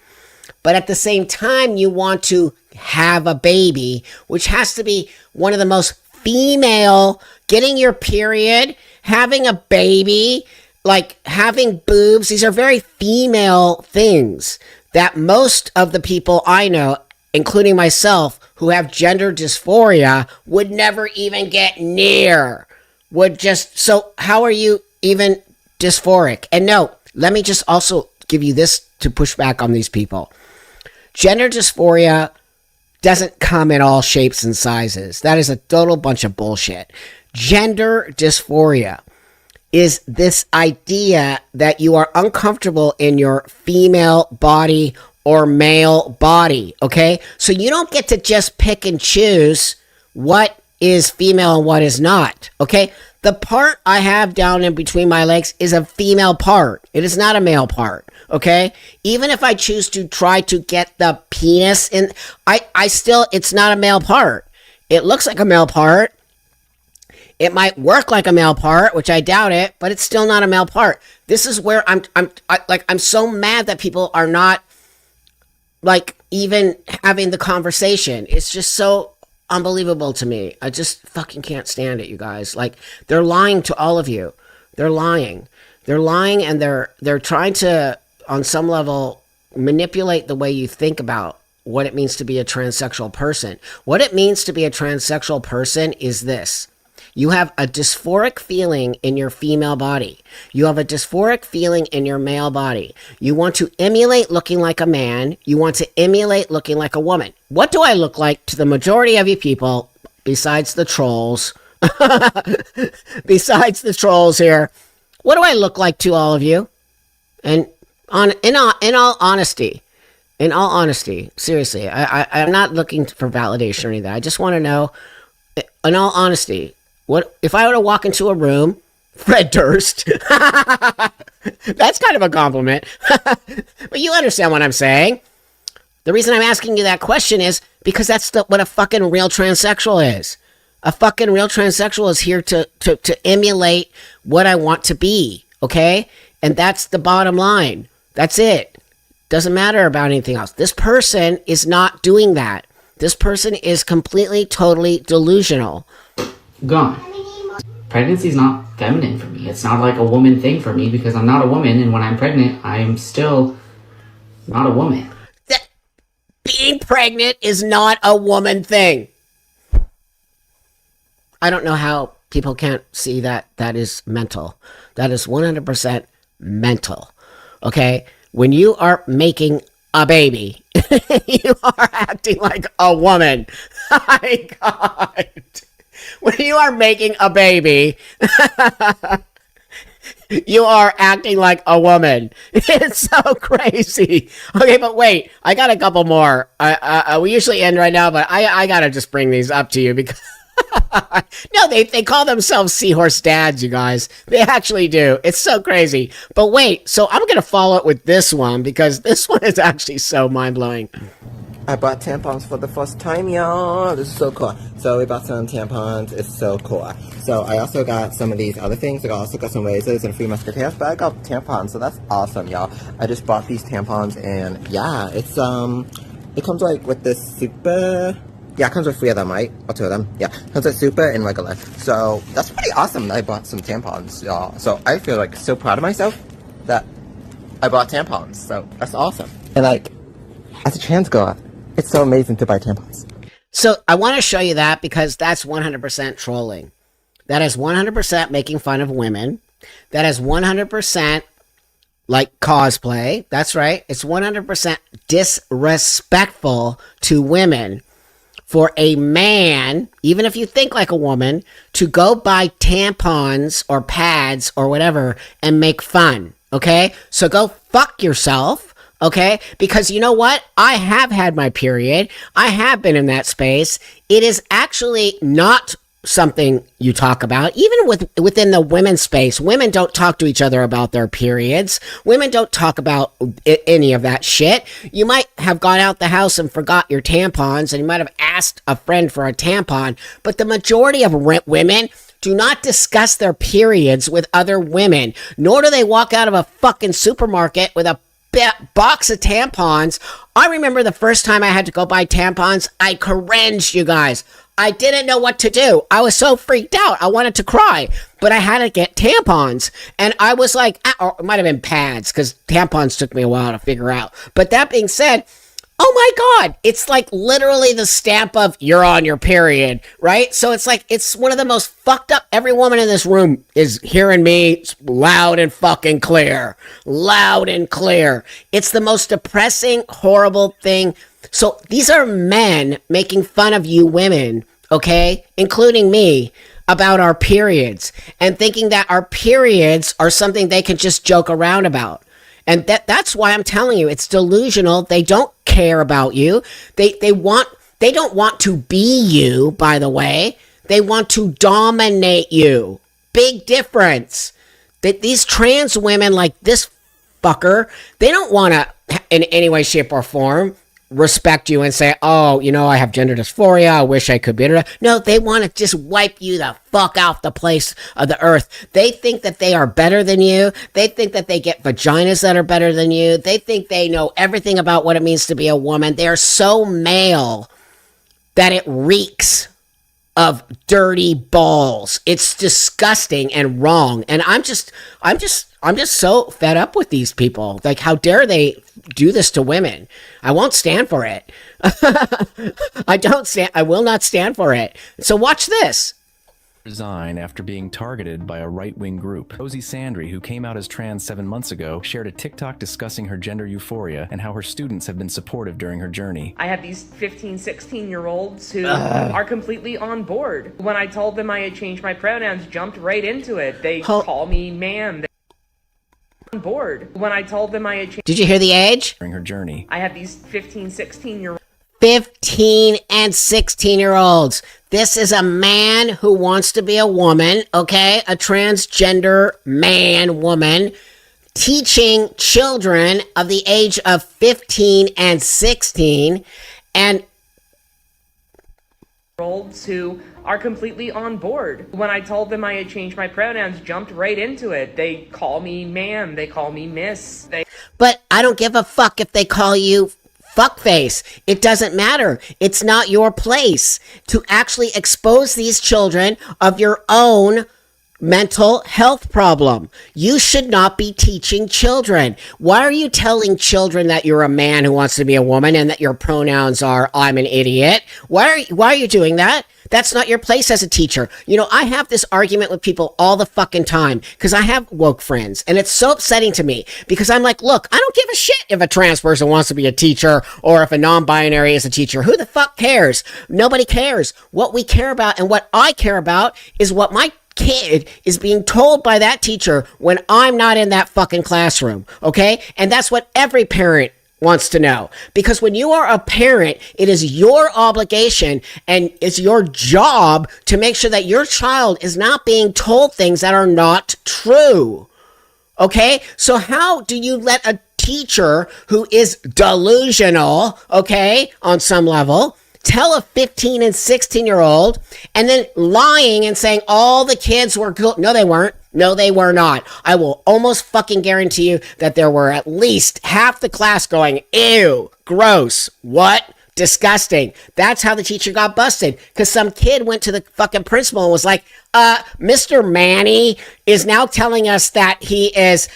But at the same time, you want to have a baby, which has to be one of the most female, getting your period, having a baby, like having boobs. These are very female things that most of the people I know, including myself, who have gender dysphoria, would never even get near. So how are you even dysphoric? And no, let me just also give you this to push back on these people. Gender dysphoria doesn't come in all shapes and sizes. That is a total bunch of bullshit. Gender dysphoria is this idea that you are uncomfortable in your female body or male body, okay? So you don't get to just pick and choose what is female and what is not, okay? The part I have down in between my legs is a female part. It is not a male part, okay? Even if I choose to try to get the penis in, it's not a male part. It looks like a male part. It might work like a male part, which I doubt it, but it's still not a male part. This is where I'm so mad that people are not like even having the conversation. It's just so unbelievable to me. I just fucking can't stand it, you guys. Like, they're lying to all of you. They're lying. They're lying, and they're trying to, on some level, manipulate the way you think about what it means to be a transsexual person. What it means to be a transsexual person is this. You have a dysphoric feeling in your female body. You have a dysphoric feeling in your male body. You want to emulate looking like a man. You want to emulate looking like a woman. What do I look like to the majority of you people, besides the trolls? Besides the trolls here, what do I look like to all of you? And in all honesty, seriously, I'm not looking for validation or anything. I just want to know, in all honesty, what if I were to walk into a room, Fred Durst? That's kind of a compliment. But you understand what I'm saying. The reason I'm asking you that question is because that's what a fucking real transsexual is. A fucking real transsexual is here to emulate what I want to be, okay? And that's the bottom line. That's it. Doesn't matter about anything else. This person is not doing that. This person is completely, totally delusional. gone. Pregnancy is not feminine for me. It's not like a woman thing for me because I'm not a woman, and when I'm pregnant, I'm still not a woman. Being pregnant is not a woman thing. I don't know how people can't see that. That is mental. That is 100% mental. Okay? When you are making a baby, you are acting like a woman. My God. When you are making a baby, you are acting like a woman. It's so crazy. Okay, but wait, I got a couple more. We usually end right now, but I gotta just bring these up to you because no, they call themselves seahorse dads, you guys. They actually do. It's so crazy. But wait, so I'm gonna follow it with this one because this one is actually so mind blowing. I bought tampons for the first time, y'all. This is so cool. So we bought some tampons. It's so cool. So I also got some of these other things. I also got some razors and a few musketeers, but I got tampons, so that's awesome, y'all. I just bought these tampons, and yeah, it's it comes like with this super. Yeah, it comes with 3 of them, right? Or 2 of them. Yeah, it comes with super and regular. So that's pretty awesome. I bought some tampons, y'all. So I feel like so proud of myself that I bought tampons. So that's awesome. And like, as a trans girl, it's so amazing to buy tampons. So I want to show you that because that's 100% trolling. That is 100% making fun of women. That is 100% like cosplay. That's right. It's 100% disrespectful to women for a man, even if you think like a woman, to go buy tampons or pads or whatever and make fun. Okay? So go fuck yourself. Okay? Because you know what? I have had my period. I have been in that space. It is actually not something you talk about. Even within the women's space, women don't talk to each other about their periods. Women don't talk about any of that shit. You might have gone out the house and forgot your tampons, and you might have asked a friend for a tampon, but the majority of women do not discuss their periods with other women, nor do they walk out of a fucking supermarket with a box of tampons. I remember the first time I had to go buy tampons, I cringed, you guys. I didn't know what to do. I was so freaked out. I wanted to cry, but I had to get tampons. And I was like, or it might have been pads, because tampons took me a while to figure out. But that being said, oh my God, it's like literally the stamp of you're on your period, right? So it's like, it's one of the most fucked up. Every woman in this room is hearing me loud and fucking clear. Loud and clear. It's the most depressing, horrible thing. So these are men making fun of you women, okay, including me, about our periods and thinking that our periods are something they can just joke around about. And that's why I'm telling you, it's delusional. They don't care about you. They don't want to be you, by the way. They want to dominate you. Big difference. That these trans women like this fucker, they don't want to, in any way, shape, or form, respect you and say, oh, you know, I have gender dysphoria, I wish I could be. No, they want to just wipe you the fuck off the place of the earth. They think that they are better than you. They think that they get vaginas that are better than you. They think they know everything about what it means to be a woman. They're so male that it reeks of dirty balls. It's disgusting and wrong. And I'm just so fed up with these people. Like, how dare they do this to women? I won't stand for it. I will not stand for it. So watch this. Resign after being targeted by a right-wing group. Rosie Sandry, who came out as trans 7 months ago, shared a TikTok discussing her gender euphoria and how her students have been supportive during her journey. I have these 15, 16-year-olds who are completely on board. When I told them I had changed my pronouns, jumped right into it. They call me ma'am. On board. When I told them I had changed... Did you hear the age? During her journey. I have these 15, 16-year-olds. 15 and 16-year-olds. This is a man who wants to be a woman, okay? A transgender man, woman, teaching children of the age of 15 and 16 and who are completely on board. When I told them I had changed my pronouns, jumped right into it. They call me ma'am. They call me miss. But I don't give a fuck if they call you fuckface. It doesn't matter. It's not your place to actually expose these children of your own mental health problem. You should not be teaching children. Why are you telling children that you're a man who wants to be a woman and that your pronouns are I'm an idiot? Why are you doing that? That's not your place as a teacher. You know, I have this argument with people all the fucking time because I have woke friends, and it's so upsetting to me because I'm like, look, I don't give a shit if a trans person wants to be a teacher or if a non-binary is a teacher. Who the fuck cares? Nobody cares. What we care about and what I care about is what my kid is being told by that teacher when I'm not in that fucking classroom, okay? And that's what every parent wants to know. Because when you are a parent, it is your obligation and it's your job to make sure that your child is not being told things that are not true. Okay? So how do you let a teacher who is delusional, okay, on some level, tell a 15 and 16-year-old and then lying and saying all the kids were cool. No, they weren't. No, they were not. I will almost fucking guarantee you that there were at least half the class going, ew, gross, what? Disgusting. That's how the teacher got busted. Because some kid went to the fucking principal and was like, Mr. Manny is now telling us that he is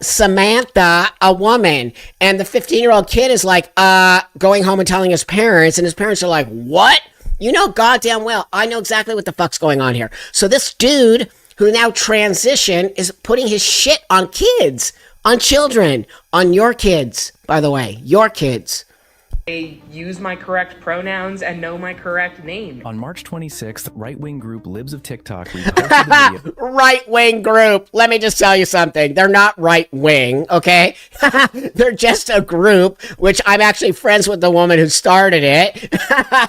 Samantha, a woman. And the 15-year-old kid is like, going home and telling his parents. And his parents are like, what? You know goddamn well, I know exactly what the fuck's going on here. So this dude who now transitioned is putting his shit on kids, on children, on your kids, by the way, your kids. They use my correct pronouns and know my correct name. On March 26th, right-wing group Libs of TikTok reposted the video. Right-wing group. Let me just tell you something. They're not right-wing, okay? They're just a group, which I'm actually friends with the woman who started it.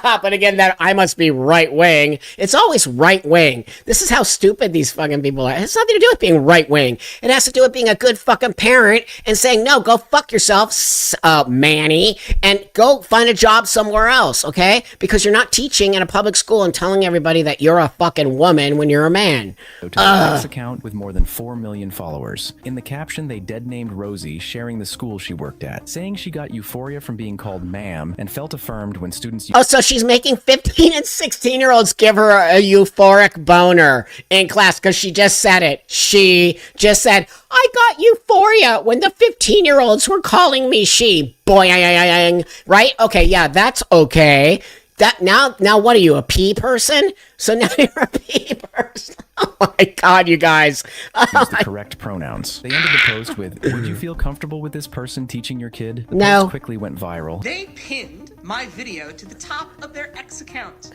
But again, that I must be right-wing. It's always right-wing. This is how stupid these fucking people are. It has nothing to do with being right-wing. It has to do with being a good fucking parent and saying, no, go fuck yourself, Manny, and go find a job somewhere else, okay? Because you're not teaching in a public school and telling everybody that you're a fucking woman when you're a man. To the X account with more than 4 million followers. In the caption, they dead-named Rosie, sharing the school she worked at, saying she got euphoria from being called ma'am and felt affirmed when students... Oh, so she's making 15 and 16-year-olds give her a euphoric boner in class because she just said it. She just said, I got euphoria when the 15-year-olds were calling me she. Boing, right? Okay, yeah, that's okay. That now what are you, a pee person? So now you're a pee person. Oh my god, you guys. Use the correct pronouns. They ended the post with, would you feel comfortable with this person teaching your kid? The No. post quickly went viral. They pinned my video to the top of their X account.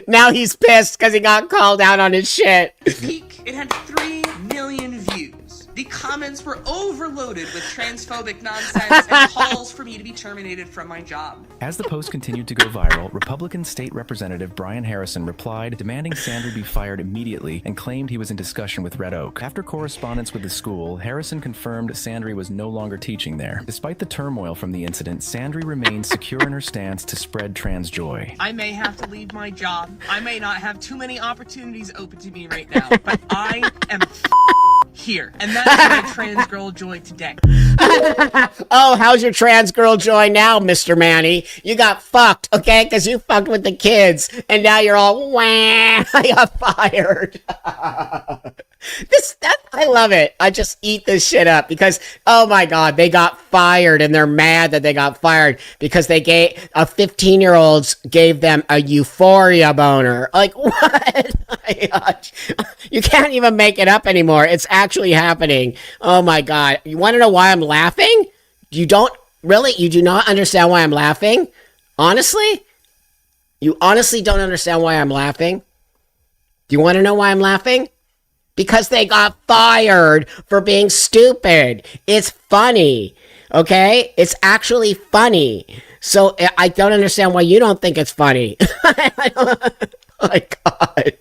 Now he's pissed because he got called out on his shit. At peak, it had 3 million views. The comments were overloaded with transphobic nonsense and calls for me to be terminated from my job. As the post continued to go viral, Republican State Representative Brian Harrison replied, demanding Sandry be fired immediately and claimed he was in discussion with Red Oak. After correspondence with the school, Harrison confirmed Sandry was no longer teaching there. Despite the turmoil from the incident, Sandry remained secure in her stance to spread trans joy. I may have to leave my job. I may not have too many opportunities open to me right now, but I am here. And that's my trans girl joy today. Oh, how's your trans girl joy now, Mr. Manny? You got fucked, okay? Because you fucked with the kids, and now you're all, wah, I got fired. I love it. I just eat this shit up because, oh my god, they got fired, and they're mad that they got fired because they gave, 15-year-olds gave them a euphoria boner. Like, what? Oh my gosh. You can't even make it up anymore. It's actually happening. Oh my god. You want to know why I'm laughing? You don't, really? You do not understand why I'm laughing? Honestly? You honestly don't understand why I'm laughing? Do you want to know why I'm laughing? Because they got fired for being stupid. It's funny, okay? It's actually funny. So I don't understand why you don't think it's funny. Oh my god.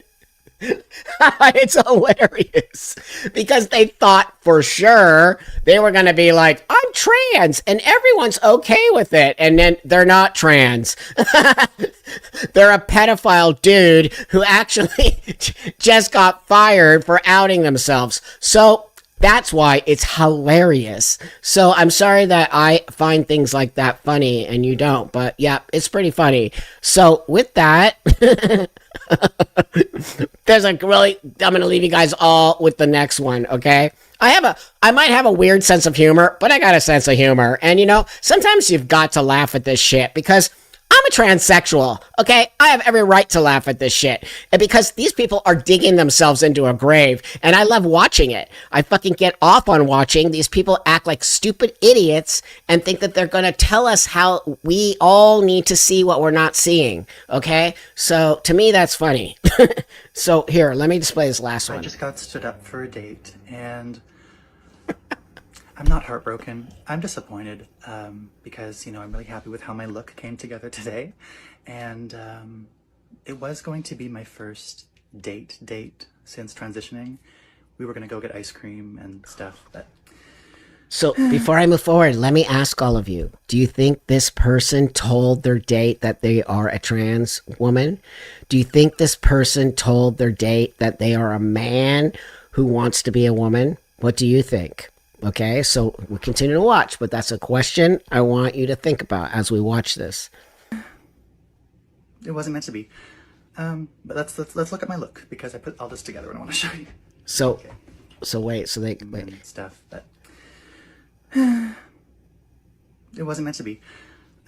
It's hilarious because they thought for sure they were going to be like, I'm trans and everyone's okay with it. And then they're not trans. They're a pedophile dude who actually just got fired for outing themselves. So that's why it's hilarious. So I'm sorry that I find things like that funny and you don't, but yeah, it's pretty funny. So with that, I'm going to leave you guys all with the next one, okay? I might have a weird sense of humor, but I got a sense of humor. And you know, sometimes you've got to laugh at this shit because I'm a transsexual, okay? I have every right to laugh at this shit. And because these people are digging themselves into a grave, and I love watching it. I fucking get off on watching these people act like stupid idiots and think that they're gonna tell us how we all need to see what we're not seeing, okay? So, to me, that's funny. So, here, let me display this last one. I just got stood up for a date, and I'm not heartbroken. I'm disappointed because, you know, I'm really happy with how my look came together today. And it was going to be my first date since transitioning. We were going to go get ice cream and stuff, but So before I move forward, let me ask all of you, do you think this person told their date that they are a trans woman? Do you think this person told their date that they are a man who wants to be a woman? What do you think? Okay, so we continue to watch, but that's a question I want you to think about as we watch this. It wasn't meant to be. But let's look at my look, because I put all this together and I want to show you. So, Okay. wait, Stuff that it wasn't meant to be.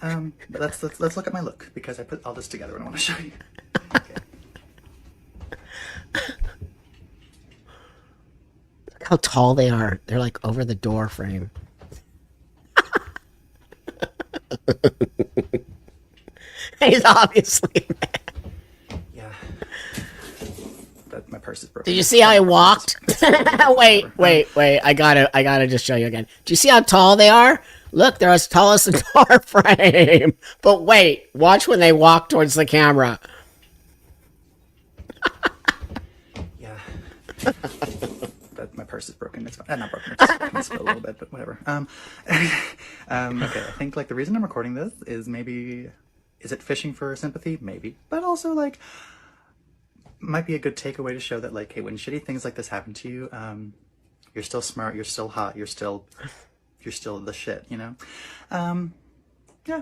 But let's look at my look, because I put all this together and I want to show you. Okay. Look how tall they are. They're like over the door frame. He's obviously a man. Yeah. That my purse is broken. Did you see how he walked? wait. I gotta just show you again. Do you see how tall they are? Look, they're as tall as the door frame. But wait, watch when they walk towards the camera. Yeah. That my purse is broken. It's fine. Not broken. It's broken. It's a little bit, but whatever. Okay. I think like the reason I'm recording this is maybe, is it fishing for sympathy? Maybe, but also like might be a good takeaway to show that like, hey, when shitty things like this happen to you, you're still smart, you're still hot, you're still the shit, you know? Yeah.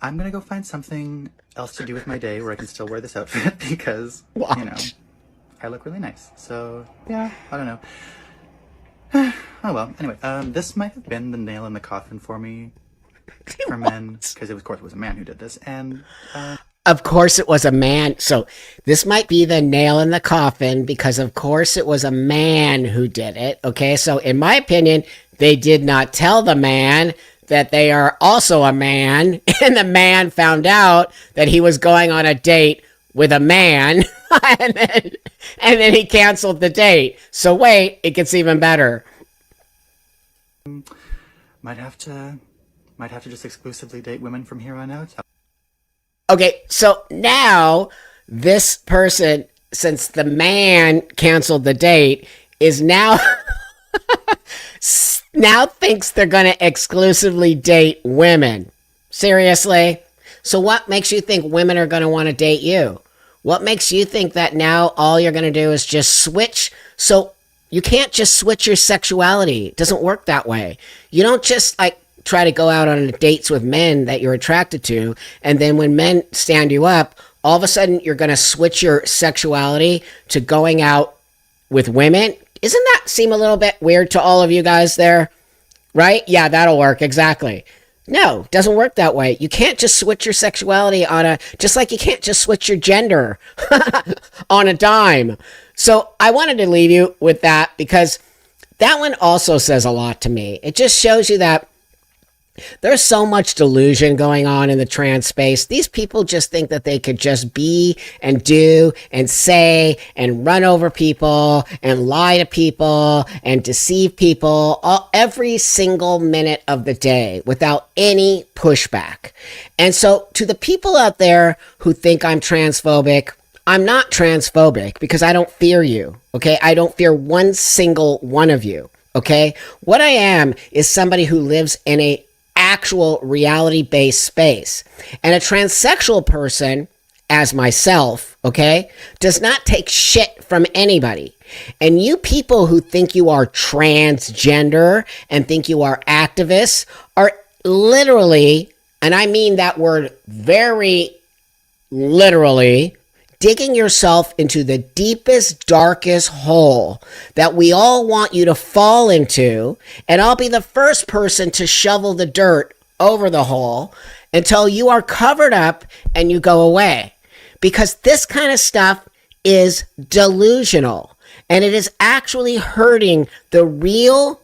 I'm gonna go find something else to do with my day where I can still wear this outfit because, you know, I look really nice. So, yeah, I don't know. Oh well, anyway, this might have been the nail in the coffin for me, for men, because of course it was a man who did this, and, Of course it was a man. So this might be the nail in the coffin because of course it was a man who did it. Okay, so in my opinion, they did not tell the man that they are also a man, and the man found out that he was going on a date with a man, and then he canceled the date. So wait, it gets even better. might have to just exclusively date women from here on out. Okay, so now this person, since the man canceled the date, is now now thinks they're going to exclusively date women. Seriously? So what makes you think women are going to want to date you? What makes you think that now all you're going to do is just switch? So you can't just switch your sexuality. It doesn't work that way. You don't just like try to go out on dates with men that you're attracted to, and then when men stand you up, all of a sudden you're going to switch your sexuality to going out with women. Isn't that seem a little bit weird to all of you guys there? Right? Yeah, that'll work. Exactly. No, doesn't work that way. You can't just switch your sexuality just like you can't just switch your gender on a dime. So I wanted to leave you with that because that one also says a lot to me. It just shows you that there's so much delusion going on in the trans space. These people just think that they could just be and do and say and run over people and lie to people and deceive people every single minute of the day without any pushback. And so to the people out there who think I'm transphobic, I'm not transphobic because I don't fear you. Okay. I don't fear one single one of you. Okay. What I am is somebody who lives in a actual reality-based space. And a transsexual person, as myself, okay, does not take shit from anybody. And you people who think you are transgender and think you are activists are literally, and I mean that word very literally, digging yourself into the deepest, darkest hole that we all want you to fall into, and I'll be the first person to shovel the dirt over the hole until you are covered up and you go away. Because this kind of stuff is delusional, and it is actually hurting the real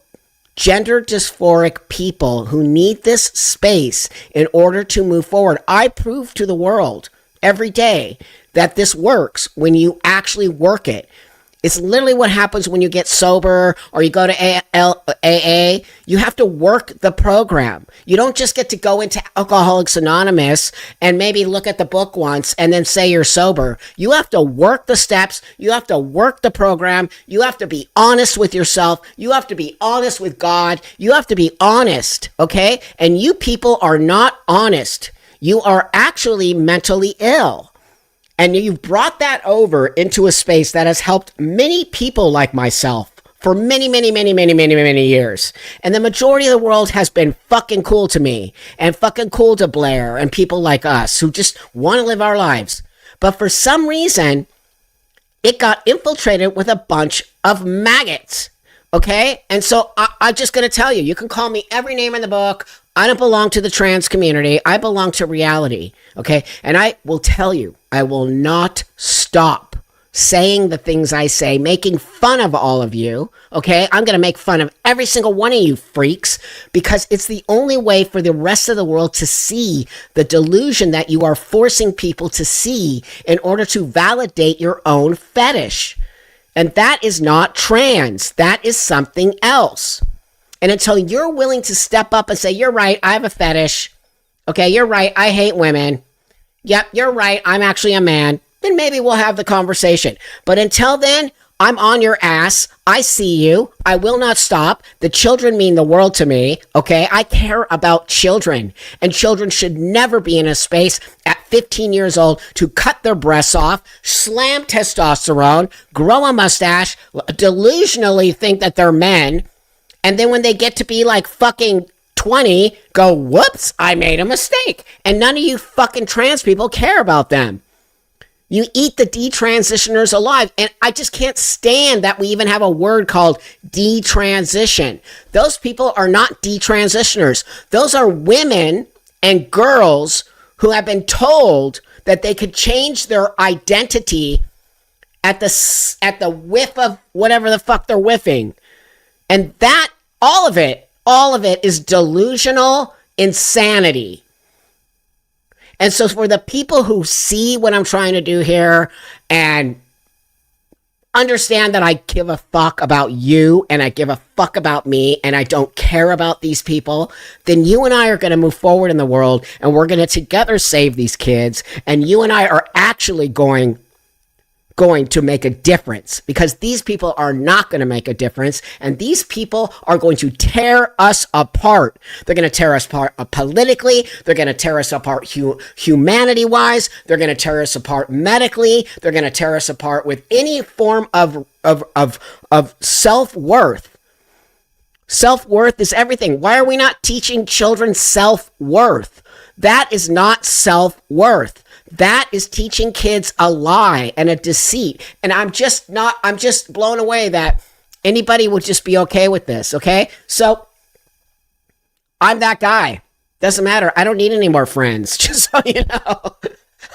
gender dysphoric people who need this space in order to move forward. I prove to the world every day that this works when you actually work it. It's literally what happens when you get sober or you go to AA. You have to work the program. You don't just get to go into Alcoholics Anonymous and maybe look at the book once and then say you're sober. You have to work the steps. You have to work the program. You have to be honest with yourself. You have to be honest with God. You have to be honest, okay? And you people are not honest. You are actually mentally ill. And you've brought that over into a space that has helped many people like myself for many, many, many, many, many, many years. And the majority of the world has been fucking cool to me and fucking cool to Blair and people like us who just want to live our lives. But for some reason, it got infiltrated with a bunch of maggots. Okay? And so I'm just going to tell you, you can call me every name in the book. I don't belong to the trans community. I belong to reality. Okay? And I will tell you, I will not stop saying the things I say, making fun of all of you. Okay? I'm going to make fun of every single one of you freaks because it's the only way for the rest of the world to see the delusion that you are forcing people to see in order to validate your own fetish. And that is not trans. That is something else. And until you're willing to step up and say, you're right, I have a fetish. Okay, you're right, I hate women. Yep, you're right, I'm actually a man. Then maybe we'll have the conversation. But until then, I'm on your ass. I see you. I will not stop. The children mean the world to me. Okay, I care about children. And children should never be in a space at 15 years old to cut their breasts off, slam testosterone, grow a mustache, delusionally think that they're men. And then when they get to be like fucking 20, go, whoops, I made a mistake. And none of you fucking trans people care about them. You eat the detransitioners alive. And I just can't stand that we even have a word called detransition. Those people are not detransitioners. Those are women and girls who have been told that they could change their identity at the whiff of whatever the fuck they're whiffing. And that, all of it is delusional insanity. And so for the people who see what I'm trying to do here and understand that I give a fuck about you and I give a fuck about me and I don't care about these people, then you and I are going to move forward in the world and we're going to together save these kids. And you and I are actually going to make a difference because these people are not going to make a difference and these people are going to tear us apart. They're going to tear us apart politically. They're going to tear us apart humanity-wise. They're going to tear us apart medically. They're going to tear us apart with any form of self-worth. Self-worth is everything. Why are we not teaching children self-worth? That is not self-worth. That is teaching kids a lie and a deceit. And I'm just blown away that anybody would just be okay with this, okay? So, I'm that guy. Doesn't matter. I don't need any more friends, just so you know.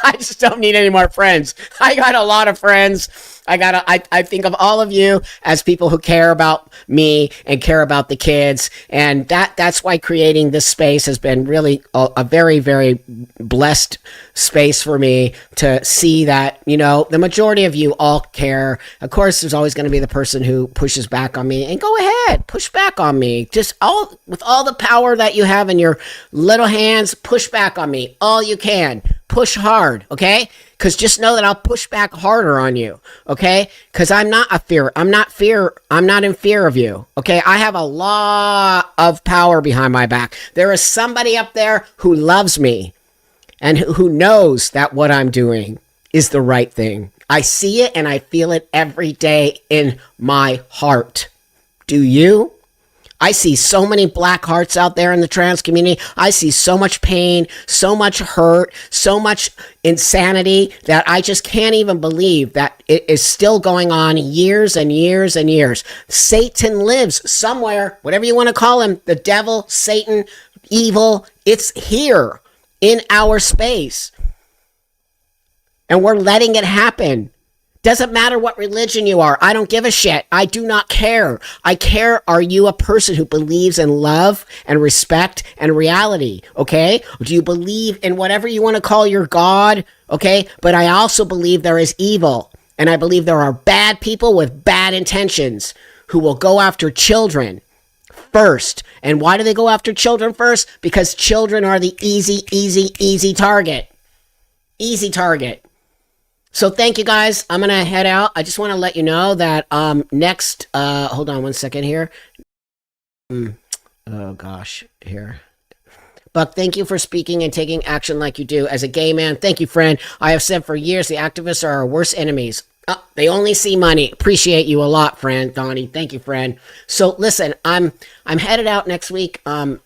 I just don't need any more friends. I got a lot of friends. I think of all of you as people who care about me and care about the kids. And that's why creating this space has been really a very, very blessed space for me to see that, you know, the majority of you all care. Of course, there's always going to be the person who pushes back on me, and go ahead, push back on me. Just with all the power that you have in your little hands, push back on me all you can. Push hard, okay? Because just know that I'll push back harder on you, okay? Because I'm not in fear of you, okay? I have a lot of power behind my back. There is somebody up there who loves me and who knows that what I'm doing is the right thing. I see it and I feel it every day in my heart. Do you? I see so many black hearts out there in the trans community. I see so much pain, so much hurt, so much insanity that I just can't even believe that it is still going on years and years and years. Satan lives somewhere, whatever you want to call him, the devil, Satan, evil, it's here in our space. And we're letting it happen. Doesn't matter what religion you are. I don't give a shit. I do not care. I care, are you a person who believes in love and respect and reality? Okay? Do you believe in whatever you want to call your God? Okay? But I also believe there is evil. And I believe there are bad people with bad intentions who will go after children first. And why do they go after children first? Because children are the easy target. Easy target. So thank you guys. I'm going to head out. I just want to let you know that next, hold on one second here. Oh gosh, here. Buck, thank you for speaking and taking action like you do. As a gay man, thank you, friend. I have said for years the activists are our worst enemies. They only see money. Appreciate you a lot, friend. Donnie, thank you, friend. So listen, I'm headed out next week to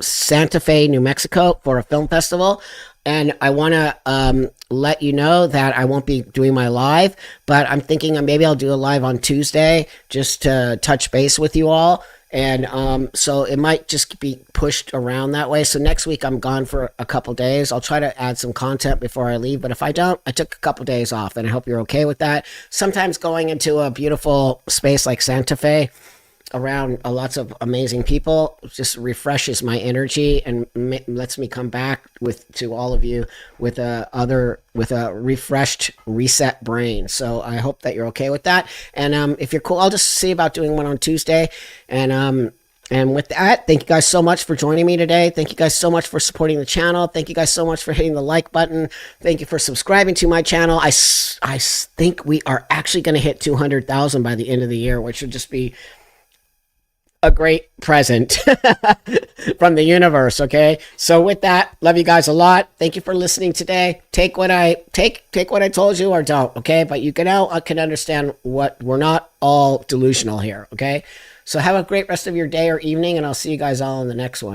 Santa Fe, New Mexico for a film festival. And I want to let you know that I won't be doing my live, but I'm thinking maybe I'll do a live on Tuesday just to touch base with you all. And so it might just be pushed around that way. So next week I'm gone for a couple days. I'll try to add some content before I leave. But if I don't, I took a couple days off, and I hope you're okay with that. Sometimes going into a beautiful space like Santa Fe around lots of amazing people just refreshes my energy and lets me come back to all of you with a refreshed, reset brain. So I hope that you're okay with that. And if you're cool, I'll just see about doing one on Tuesday. And with that, thank you guys so much for joining me today. Thank you guys so much for supporting the channel. Thank you guys so much for hitting the like button. Thank you for subscribing to my channel. I think we are actually going to hit 200,000 by the end of the year, which would just be a great present from the universe. Okay, so with that, love you guys a lot. Thank you for listening today. Take what I told you, or don't. Okay, but you can understand what we're not all delusional here. Okay, so have a great rest of your day or evening, and I'll see you guys all in the next one.